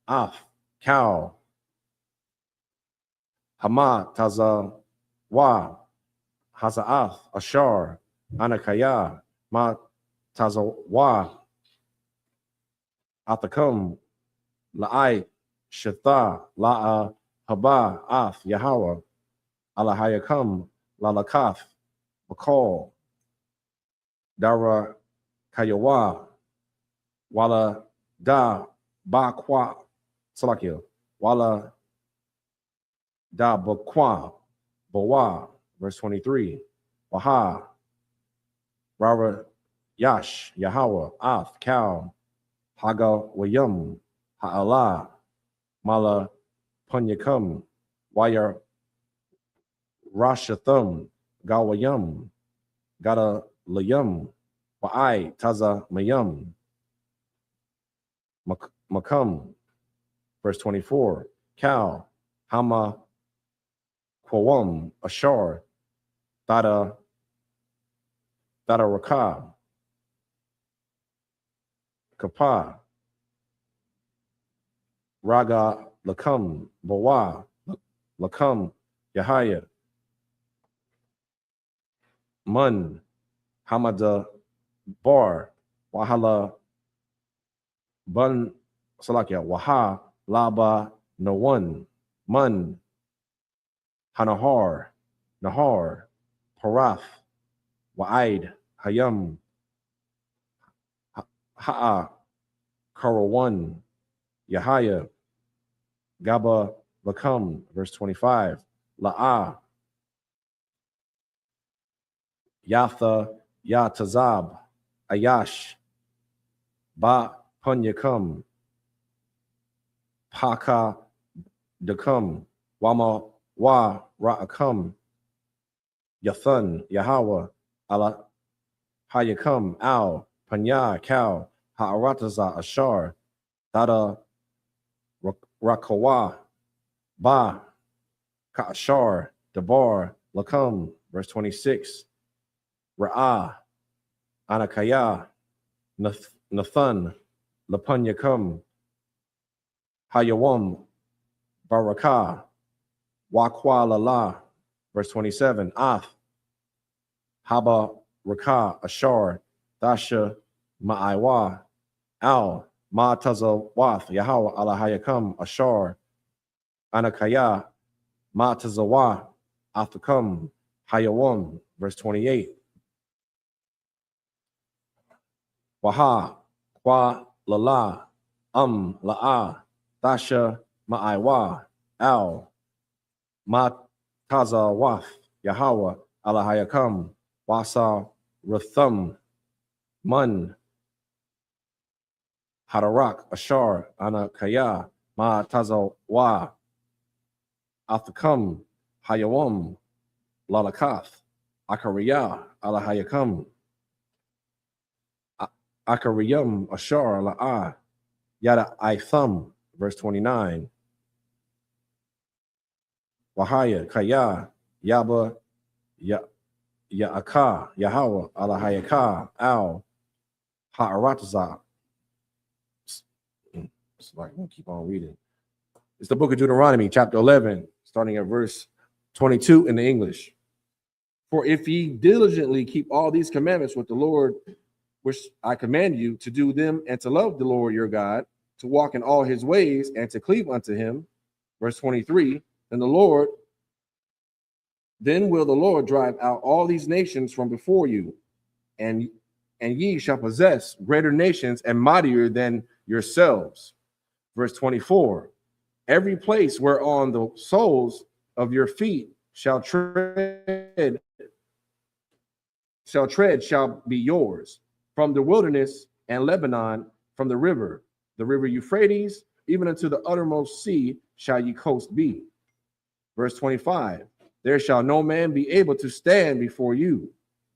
D: Af, Cow, Hama, Taza, Wa, Hazaath, Ashar, Anakaya, Ma, Taza, Wa, Athakum, La'ai, Shatha, La'a, Haba, Ath, Yahweh, Alahayakam, Lalakath, Bakal, Dara, Kayawa, Wala, Da, Bakwa, Salakia, Wala, Da, Bakwa, Bawa, verse 23, Waha, Rara, Yash, Yahweh, Ath, Kal, Haga, Wayum, Ha'ala, Mala, Punyakam, Wire, Rashathum, Gawayum, Gada Layum, Wa'ai, Taza Mayum, Makam, verse 24, Kal, Hama, Kwawam, Ashar, Thada Raka, Kapa, Raga, Lakam, Bawa, Lakam, Yahaya, Mun, Hamada, Bar, Wahala, Bun, Salakia, Waha, Laba, Nawan, Mun, Hanahar, Nahar, Parath, Wa'id, Hayam, Ha'a, Karawan, Yahaya, Gaba, Lakam, verse 25, La'a, Yatha, Yatazab, Ayash, Ba, Punyakam, Paka, Dakam, Wama, Wa, Ra'akam, Yathan, Yahweh, Ala, Hayakam, Al, Panya, Kal, Ha'arataza, Ashar, Dada, Rakawa, Ba, Ka'ashar, Dabar, Lakam, verse 26, Ra'ah, Anakaya, Nathan, Lapanyakam, Hayawam, Barakah, Wakwa Lala, verse 27, Ath, Haba Rakah, Ashar, Dasha, Ma'aiwa, Al, Ma'tazawath, Yahweh, Alahayakam, Ashar, Anakaya, Ma'tazawa, Athakam, Hayawam, verse 28. Waha, Kwa Lala, La'a, Dasha, Ma'aiwa, Al, Ma'tazawath, Yahweh, Alahayakam, Wasa, Ratham, Mun, Hadarak, Ashar, Anakaya, Ma'tazawa, Athakam, Hayawam, Lalakath, Akariya, Alahayakam, Akariyam, Ashar, La'a, Yada Itham, verse 29. Wahaya, Kaya, Yaba, Ya'aka, Yahweh, Alahayaka, Al, Ha'aratza. It's like, we'll keep on reading. It's the book of Deuteronomy, chapter 11, starting at verse 22 in the English. For if ye diligently keep all these commandments with the Lord, which I command you to do them and to love the Lord your God, to walk in all his ways and to cleave unto him, verse 23, then will the Lord drive out all these nations from before you, and ye shall possess greater nations and mightier than yourselves. Verse 24, every place whereon the soles of your feet shall tread shall be yours, from the wilderness and Lebanon, from the river Euphrates, even unto the uttermost sea shall ye coast be. Verse 25, there shall no man be able to stand before you,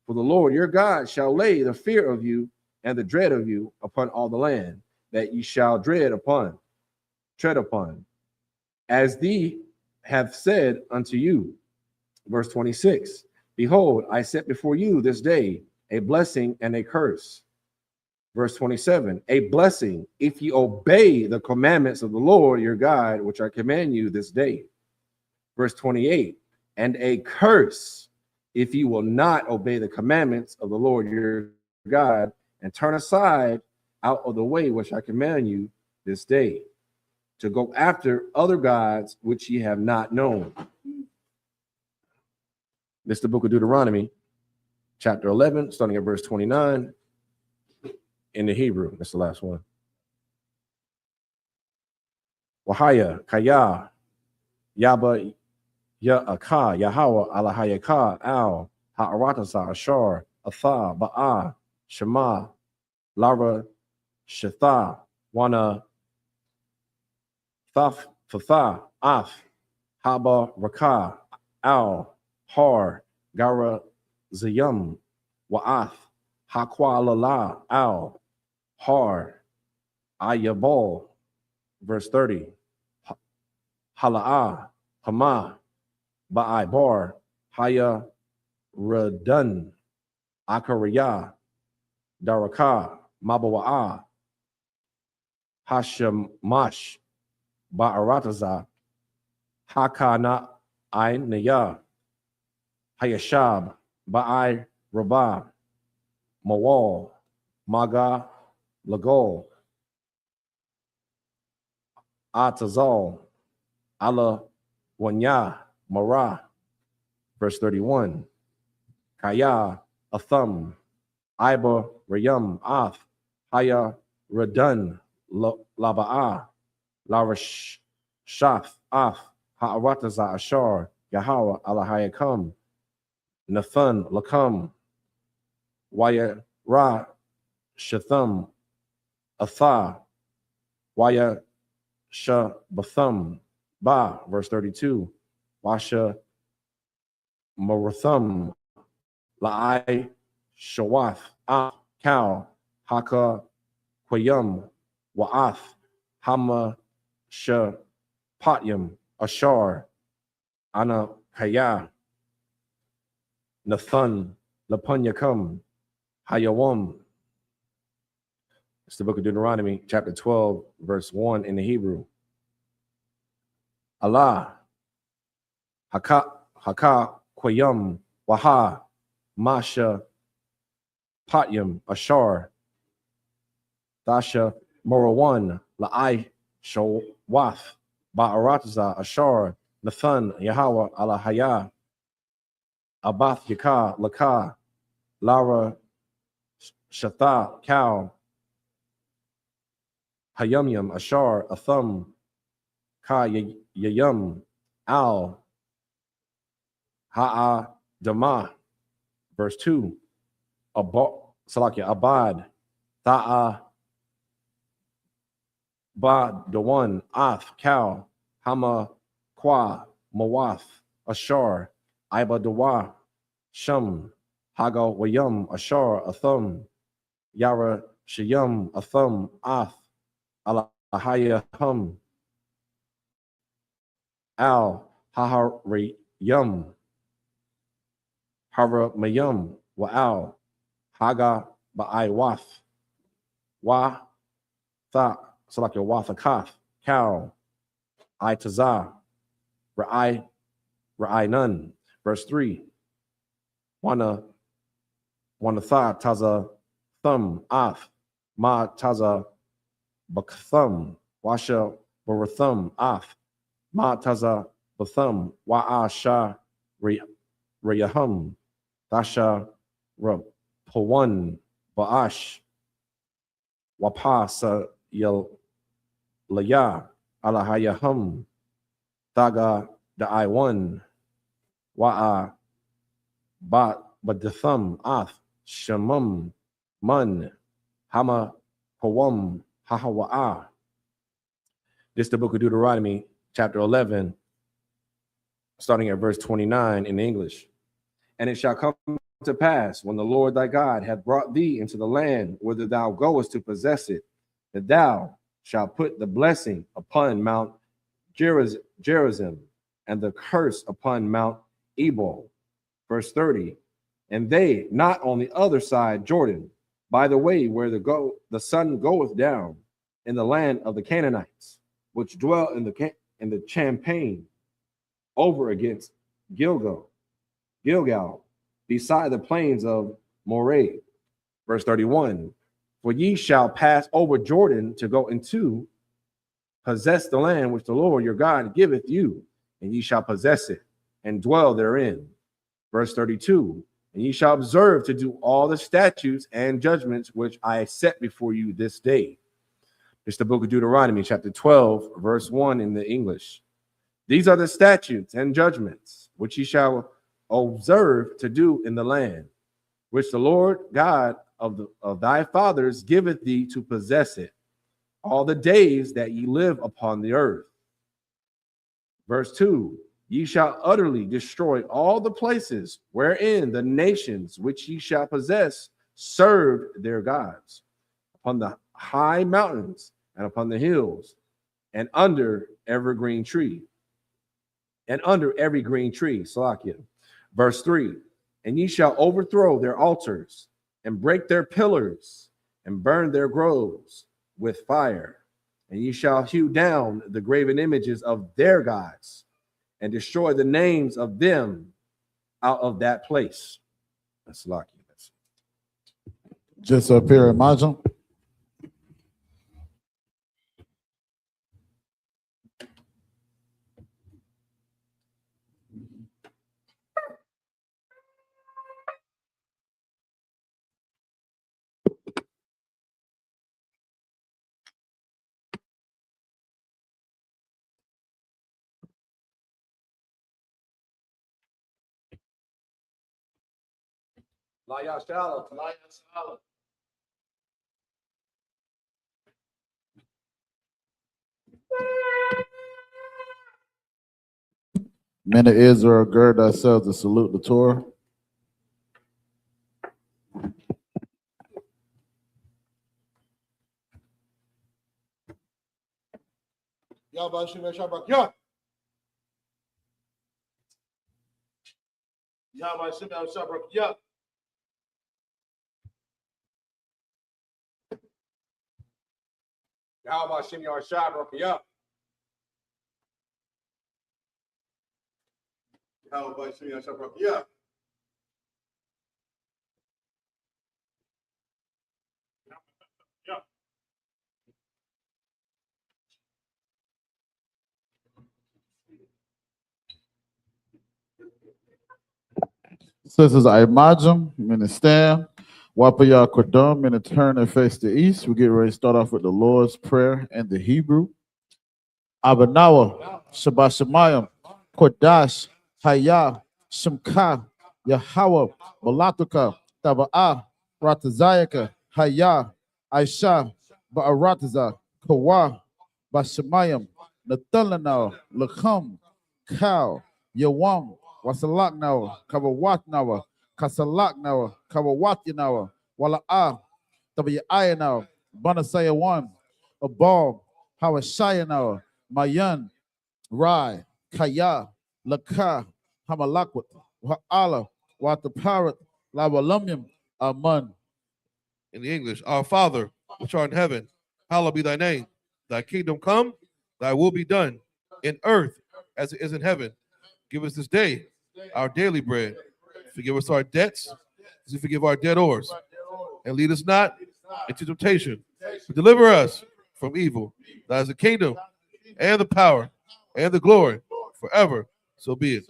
D: for the Lord your God shall lay the fear of you and the dread of you upon all the land that ye shall tread upon, as thee hath said unto you. Verse 26, behold, I set before you this day a blessing and a curse. Verse 27, a blessing if ye obey the commandments of the Lord your God, which I command you this day. Verse 28, and a curse if ye will not obey the commandments of the Lord your God and turn aside out of the way which I command you this day, to go after other gods which ye have not known. This is the book of Deuteronomy, chapter 11, starting at verse 29 in the Hebrew. That's the last one. Wahaya, Kaya, Yaba, Ya'aka, Yahweh, Alahayaka, Al, Ha'aratasa, Ashar, Atha, Ba'a, Shema, Lara, Shetha, Wana, Thaf, Fatha, Af, Haba, Raka, Al, Har, Gara, Zayum, Wa'ath, Hakwa Lala, Al, Har, Ayabal, verse 30, Hala'ah, Hama, Ba'ai Bar, Haya, Radun, Akariyah, Daraka, Mabawa'ah, Hashamash, Ba'arataza, Hakana, Ainaya, Hayashab, Ba'ai Rabah, Mawal, Maga, Lagol, Atazal, Allah, Wanya, Marah, verse 31, Kaya, Atham, Iba, Rayam, Ath, Haya, Radun, Laba'ah, Larash, Shath, Ath, Ha'arataza, Ashar, Yahweh, Alahayakam, Nathan, Lakam, Waya, Ra, Shatham, Atha, Waya, Shabatham, Ba, verse 32, Washa, Maratham, La'ai, Shawath, Ah, Cow, Haka, Quayum, Wa'ath, Hama, Patyam, Ashar, Ana, Kaya, Nathan, Lapanyakam, Hayawam. It's the book of Deuteronomy, chapter 12, verse 1 in the Hebrew. Allah, Haka, Quayum, Waha, Masha, Patyam, Ashar, Thasha, Morawan, La'ai, Shawath, Ba'arataza, Ashar, Nathan, Yahweh, Alahaya, Abath, Yaka, Laka, Lara, Shatha, Cow, Hayumyum, Ashar, Atham, Ka, Yayum, Al, Ha'a, Dama, verse 2, Abad, Ta'a, Ba, Dawan, Ath, Cow, Hama, Kwa, Mawath, Ashar, Iba, Dawa, Shum, Haga, Wayum, Ashar, Atham, Yara, Shayum, Atham, Ath, Alahaya, Hum, Al, Haharayum, Haramayum, Wa'al, Haga, Ba'ai, Wa, Tha, Salakya, Wathakath, Cow, I Tazah, Ra'ai Nun, verse 3, Wana Tha, Taza, Thumb, Ath, Ma Taza, Bakthum, Washa, Barathum, Ath, Ma Taza, Bathum, Wa'a Shah, Rayahum, Dasha, Pawan, Ba'ash, Wapa Sa Yel Laya, Alahayahum, Taga Da'i1, Wa'a Badathum, Ath, Shamum, Mun, Hama, Pawam, Hahawa'a. This is the book of Deuteronomy, chapter 11, starting at verse 29 in English. And it shall come to pass, when the Lord thy God hath brought thee into the land whither thou goest to possess it, that thou shalt put the blessing upon Mount Gerizim, and the curse upon Mount Ebal. Verse 30, and they not on the other side Jordan, by the way where the sun goeth down, in the land of the Canaanites, which dwell in the champaign, over against Gilgal, beside the plains of Moreh. Verse 31, For ye shall pass over Jordan to go into possess the land which the Lord your God giveth you, and ye shall possess it and dwell therein. Verse 32, and ye shall observe to do all the statutes and judgments which I set before you this day. It's the book of Deuteronomy, chapter 12, verse 1 in the English. These are the statutes and judgments which ye shall observe to do in the land, which the Lord God of thy fathers giveth thee to possess it, all the days that ye live upon the earth. Verse 2, ye shall utterly destroy all the places wherein the nations which ye shall possess served their gods, upon the high mountains and upon the hills, and under every green tree. Salakia. Verse 3, and ye shall overthrow their altars, and break their pillars, and burn their groves with fire. And ye shall hew down the graven images of their gods, and destroy the names of them out of that place. That's Salakia.
A: Just up here in Majum.
D: SHALAM.
A: Men of Israel, gird thyself to salute the Torah. Sisters, Imajim, meaning stand. Wapaya Kodom, meaning turn and face the east. We get ready to start off with the Lord's Prayer and the Hebrew. Abanawa, Shabashamayim, Kodash, Haya, Shemka, Yahweh, Balatuka, Taba'a, Ratazayaka, Haya, Aisha, Ba'arataza, Kawa, Bashamayim, Nathalanao, Lakham, Cow, Yawam, Wasalaknawa, Kawawatnawa, Kasalaknawa, Kawawatinawa, Wala'a, Tabayayanawa, Banasayawan, a ball, Hawashayanawa, Mayan, Rai, Kaya, Laka, Hamalakwat, Wa'ala, Wataparat, Lawalumium, Aman.
C: In the English, our Father, which art in heaven, hallowed be thy name. Thy kingdom come, thy will be done, in earth as it is in heaven. Give us this day our daily bread. Forgive us our debts, as we forgive our debtors. And lead us not into temptation, but deliver us from evil. Thine is the kingdom, and the power, and the glory, forever. So be it.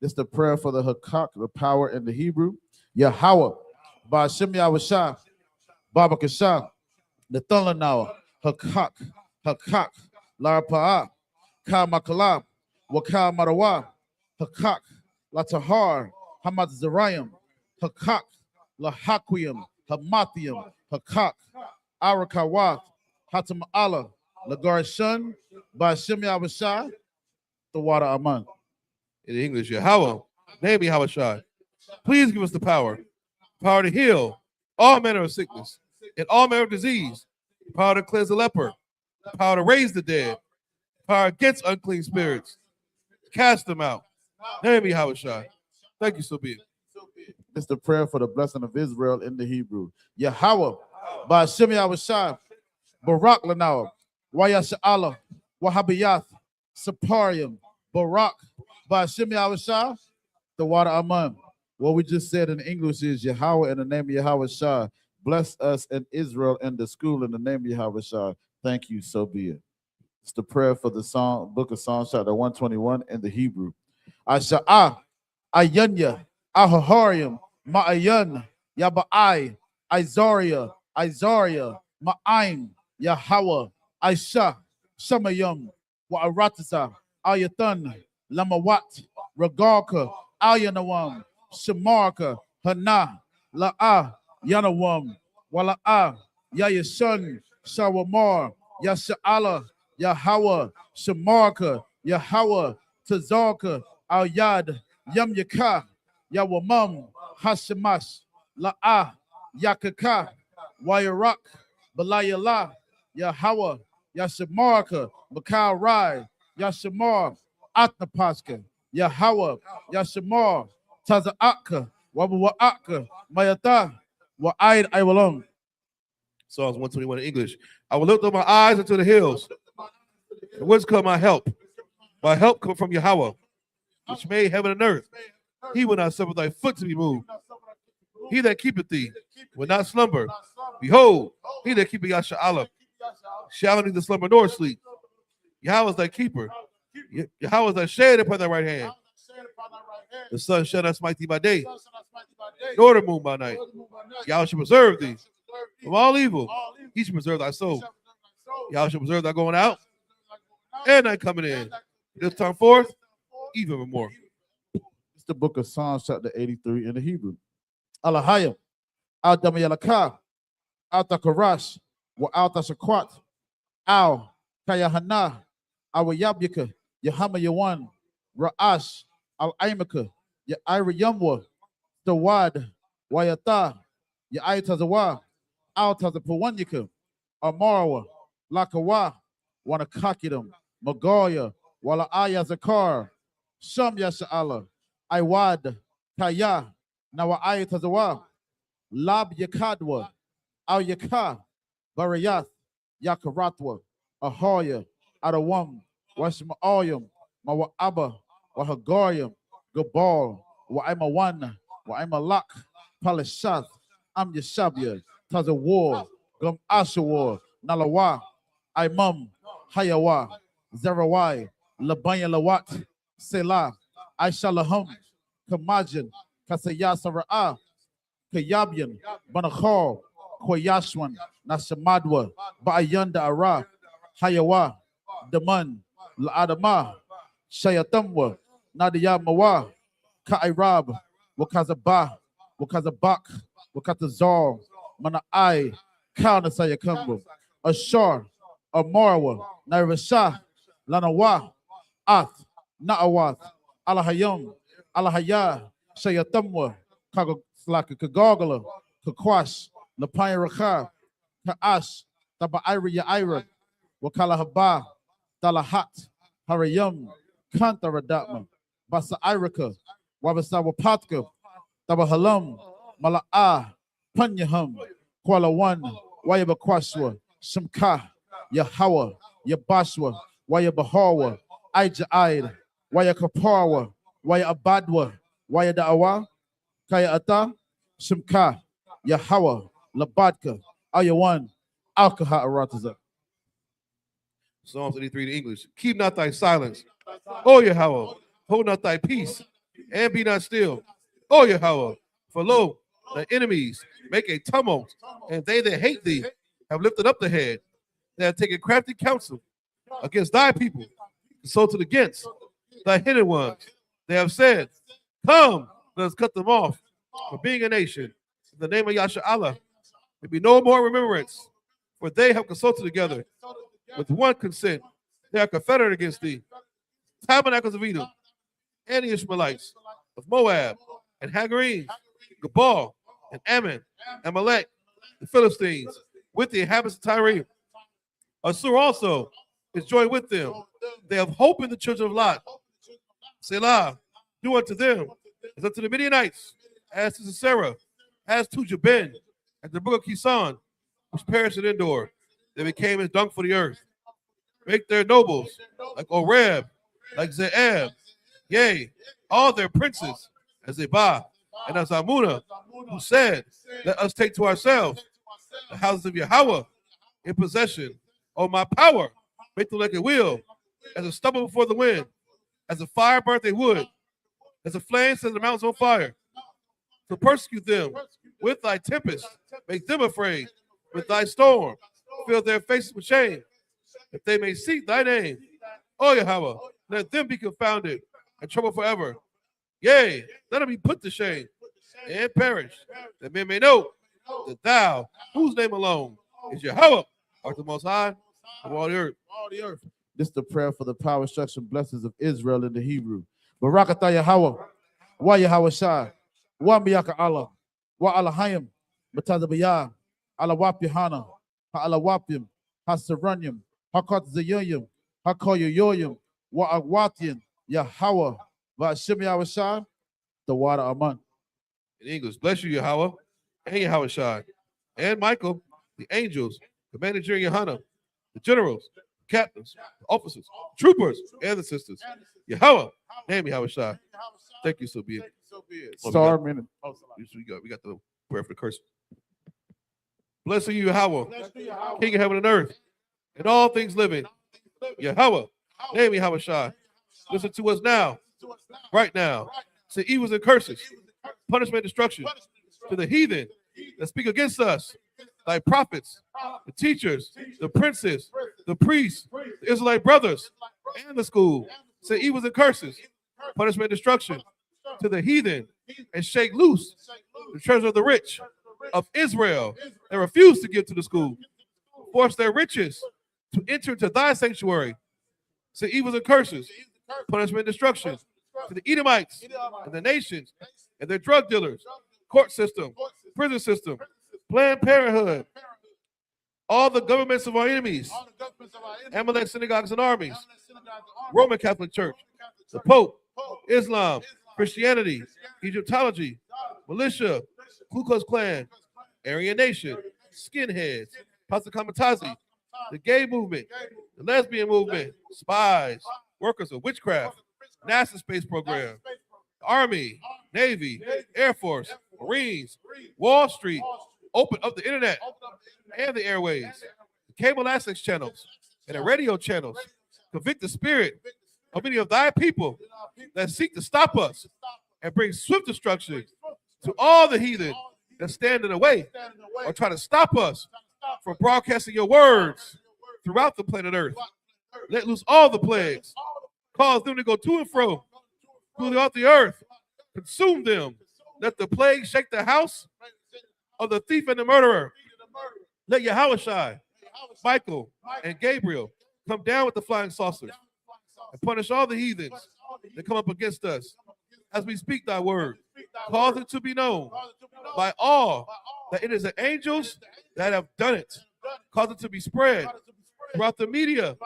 A: This is the prayer for the Hakak, the power in the Hebrew. Yahweh, Ba'ashem Yahweh, Baba Kashah, Nathanawa, Hakak, Hakak, Larpa'a, Ka Makalam, Waka Marawa, Hakak, Latahar, Hamad Zarayim, Hakak, Lahaquium, Hamathium, Hakak, Arakawat, Hatam Allah, Lagarshun, Ba'ashem Yahweh, the water Aman.
C: In the English, Yahweh, name Yahweh. Please give us the power to heal all manner of sickness and all manner of disease, power to cleanse the leper, power to raise the dead, power against unclean spirits, cast them out. Name Yahweh. Thank you, so be it.
A: It's the prayer for the blessing of Israel in the Hebrew. Yahweh, Ba'ashem Yahweh, Barak Lanawa, Wayasha Allah, Wahabiyath, Saparium, Barak, Ba'ashem Yahweh, the water Aman. What we just said in English is Yahweh in the name of Yahweh Shah. Bless us in Israel and the school in the name of Yahweh. Thank you, so be it. It's the prayer for the song, book of Psalms, chapter 121 in the Hebrew. Asha'ah, Ayanya, Ahahariam, Ma'ayan, Yaba'ai, Izaria, Ma'aim, Yahweh, Aisha, Shamayam, Wa'aratasa, Ayathan, Lamawat, Ragalka, Ayanawam, Shamarka, Hana, La'ah, Yanawam, Wala'ah, Yayasun, Shawamar, Yasha'ala, Yahweh, Shamarka, Yahweh, Tazarka, Al Yad, Yam Yaka, Yawamam, Hashemash, La'ah, Yakaka, Wayarak, Balayala, Yahweh, Yashamarka, Makal Rai, Yashamar, Atnapaska, Yahweh, Yashamar, Taza'aka, Wabawa'aka, Mayata, Wa'aid Iwalam.
C: Psalms 121 in English. I will lift up my eyes into the hills. And whence come my help? My help come from Yahweh, which made heaven and earth. He will not suffer thy foot to be moved. He that keepeth thee will not slumber. Behold, he that keepeth Yasha'Allah shall neither slumber nor sleep. Yahweh is thy keeper. Yahweh is thy shade upon thy right hand. The sun shall not smite thee by day, nor the moon by night. Yahweh shall preserve thee from all evil. He shall preserve thy soul. Yahweh shall preserve thy going out and thy coming in. This time forth, even more.
A: It's the book of Psalms, chapter 83 in the Hebrew. Alahayim, Al Damayalaka, Al Takarash, Wa Al Tashakwat, Al Kayahana, Al Y.A.H.P.K, Yahama Yawan, Ra'ash, Al Aimaka, Ya'ira Yamwa, Tawad, Wayata, Ya'aytazawa, Al Tazapawanyaka, Amarawa, Lakawa, Wanakakidam, Magoya, Wala Aya Zakar, Sham Yasha'Allah, Iwad, Kaya, Nawa Ayatazawa, Lab Yakadwa, Al Yaka, Barayath, Yakaratwa, Ahoya, Adawam, Washma'ayam, Mawa Abba, Wahagariam, Gabal, Wa'aimawan, Wa'aimalak, Palashath, Am Yashabia, Tazawar, Gum Ashawar, Nalawa, Imam, Hayawa, Zerawai, Labanya Lawat, Selah, Aishalahum, Kamajan, Kasayasara'a, Kayabian, Banachor, Koyashwan, Nashamadwa, Ba'ayanda Ara, Hayawa, Daman, La'adama, Shayatamwa, Nadiyamawa, Ka'irab, Wakazabah, Wakazabak, Wakatazar, Mana'ai, Kaunasayakamba, Ashar, Amarwa, Nairashah, Lanawa, Ath, Na'awath, Alahayam, Alahaya, Shayatamwa, Kagaslaka, Kagagala, Kakwash, Lapaya Rakha, Ka'ash, Taba'ira Ya'ira, Wakalahabah, Dalahat, Harayam, Kantaradatma, Basa Iraka, Wabasawapatka, Tabahalam, Mala'ah, Panyaham, Kuala One, Wayabakwaswa, Shamka, Yahawa, Yabashwa, Wayabahawa, Ija'id, Wayakaparwa, Wayabadwa, Wayada'awa, Kaya Ata, Shamka, Yahawa, Labadka, Ayawan, Alkaha Arataza.
C: Psalms 83 in English. Keep not thy silence, O Yahweh. Hold not thy peace, and be not still, O Yahweh. For lo, thy enemies make a tumult, and they that hate thee have lifted up the head. They have taken crafty counsel against thy people, consulted against thy hidden ones. They have said, come, let us cut them off for being a nation. In the name of Yasha'Allah, there be no more remembrance, for they have consulted together with one consent. They are confederate against thee. Tabernacles of Edom, and the Ishmaelites of Moab, and Hagarenes, Gabal, and Ammon, Amalek, the Philistines, with the inhabitants of Tyre. Assur also is joined with them. They have hope in the children of Lot. Selah, do unto them as unto the Midianites, as to Sisera, as to Jabin, at the brook of Kison, which perished at Endor. They became as dung for the earth. Make their nobles like Oreb, like Zeeb, yea, all their princes as Zebah and as Amuna, who said, let us take to ourselves the houses of Yahweh in possession. Oh, my power, make them like a wheel, as a stubble before the wind, as a fire burnt they wood, as a flame sets the mountains on fire. To persecute them with thy tempest, make them afraid. With thy storm, fill their faces with shame, that they may seek thy name. O Yahweh, let them be confounded and troubled forever. Yea, let them be put to shame and perish, that men may know that thou, whose name alone is Yahweh, art the most high of all the earth.
A: This is the prayer for the power, instruction, blessings of Israel in the Hebrew. Barakatah Yahweh, wa Yahweh Shai, wa Miyaka Allah, wa Alahayim, Matazabiyah, Alawap YAHANNA, Ha-Alawapim, Ha-Saranyim, Ha-Kat Zayuyim, Ha-Koyoyoyim, wa Agwatian, Yahweh, Va-Shem Yahweh Shai, the water Aman.
C: In English, bless you, Yahweh, and Yahweh Shai, and Michael, the angels, the manager YAHANNA, the generals, the captains, the officers, the troopers, and the sisters. Yahweh, name Yahweh Shai. Thank you, so be it.
A: Star minute.
C: We got the prayer for the curse. Bless you, Yahweh, King of heaven and earth, and all things living. Yahweh, name Yahweh Shai. Listen to us now, right now. Say evils and curses, punishment and destruction to the heathen that speak against us, thy prophets, the teachers, the princes, the priests, the Israelite brothers, and the school. Say evils and curses, punishment and destruction to the heathen, and shake loose the treasure of the rich of Israel that refuse to give to the school. Force their riches to enter into thy sanctuary. Say evils and curses, punishment and destruction to the Edomites and the nations and their drug dealers, court system, prison system, Planned Parenthood, all the governments of our enemies, Amalek synagogues and armies, Roman Catholic Church, the Pope, Islam, Christianity, Egyptology, militia, Ku Klux Klan, Aryan Nation, skinheads, Pastor Kamatazi, the gay movement, the lesbian movement, spies, workers of witchcraft, NASA space program, Army, Navy, Air Force, Marines, Wall Street, open up the internet and the airways, the cable access channels, and the radio channels. Convict the spirit of many of thy people that seek to stop us and bring swift destruction to all the heathen that stand in the way or try to stop us from broadcasting your words throughout the planet Earth. Let loose all the plagues. Cause them to go to and fro throughout the earth. Consume them. Let the plague shake the house of the thief and the murderer. Let Yahweh Shai, Michael, and Gabriel come down with the flying saucers and punish all the heathens that come up against us as we speak thy word. Cause it to be known by all that it is the angels that have done it. Cause it to be spread throughout the media,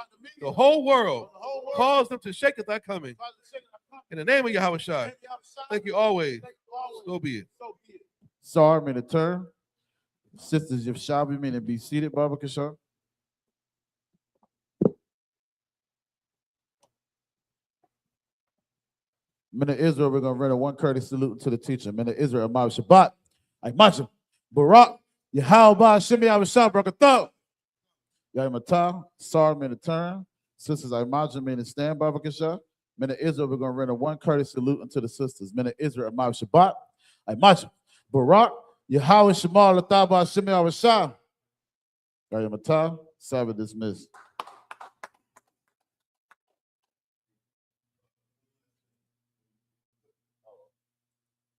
C: the whole world. Cause them to shake at thy coming. In the name of Yahweh Shai. Thank you always. So be it.
A: Sorry, I'm in the turn. Sisters, if shall be meaning be seated, Barbara Kashan. Men of Israel, we're going to render one courteous salute to the teacher. Men of Israel, my Shabbat, Imagine, Barak, Yahweh, Shemi, Avishah, Brakatah. Yahimatah, sorry, men of turn. Sisters, Imagine, men of stand, Barbara Kashan. Men of Israel, we're going to render one courteous salute unto the sisters. Men of Israel, my Shabbat, Imagine, Barak, Yahweh, Shema, Lataba, Shemi, Avishah. Yahimatah, Sabbath dismissed.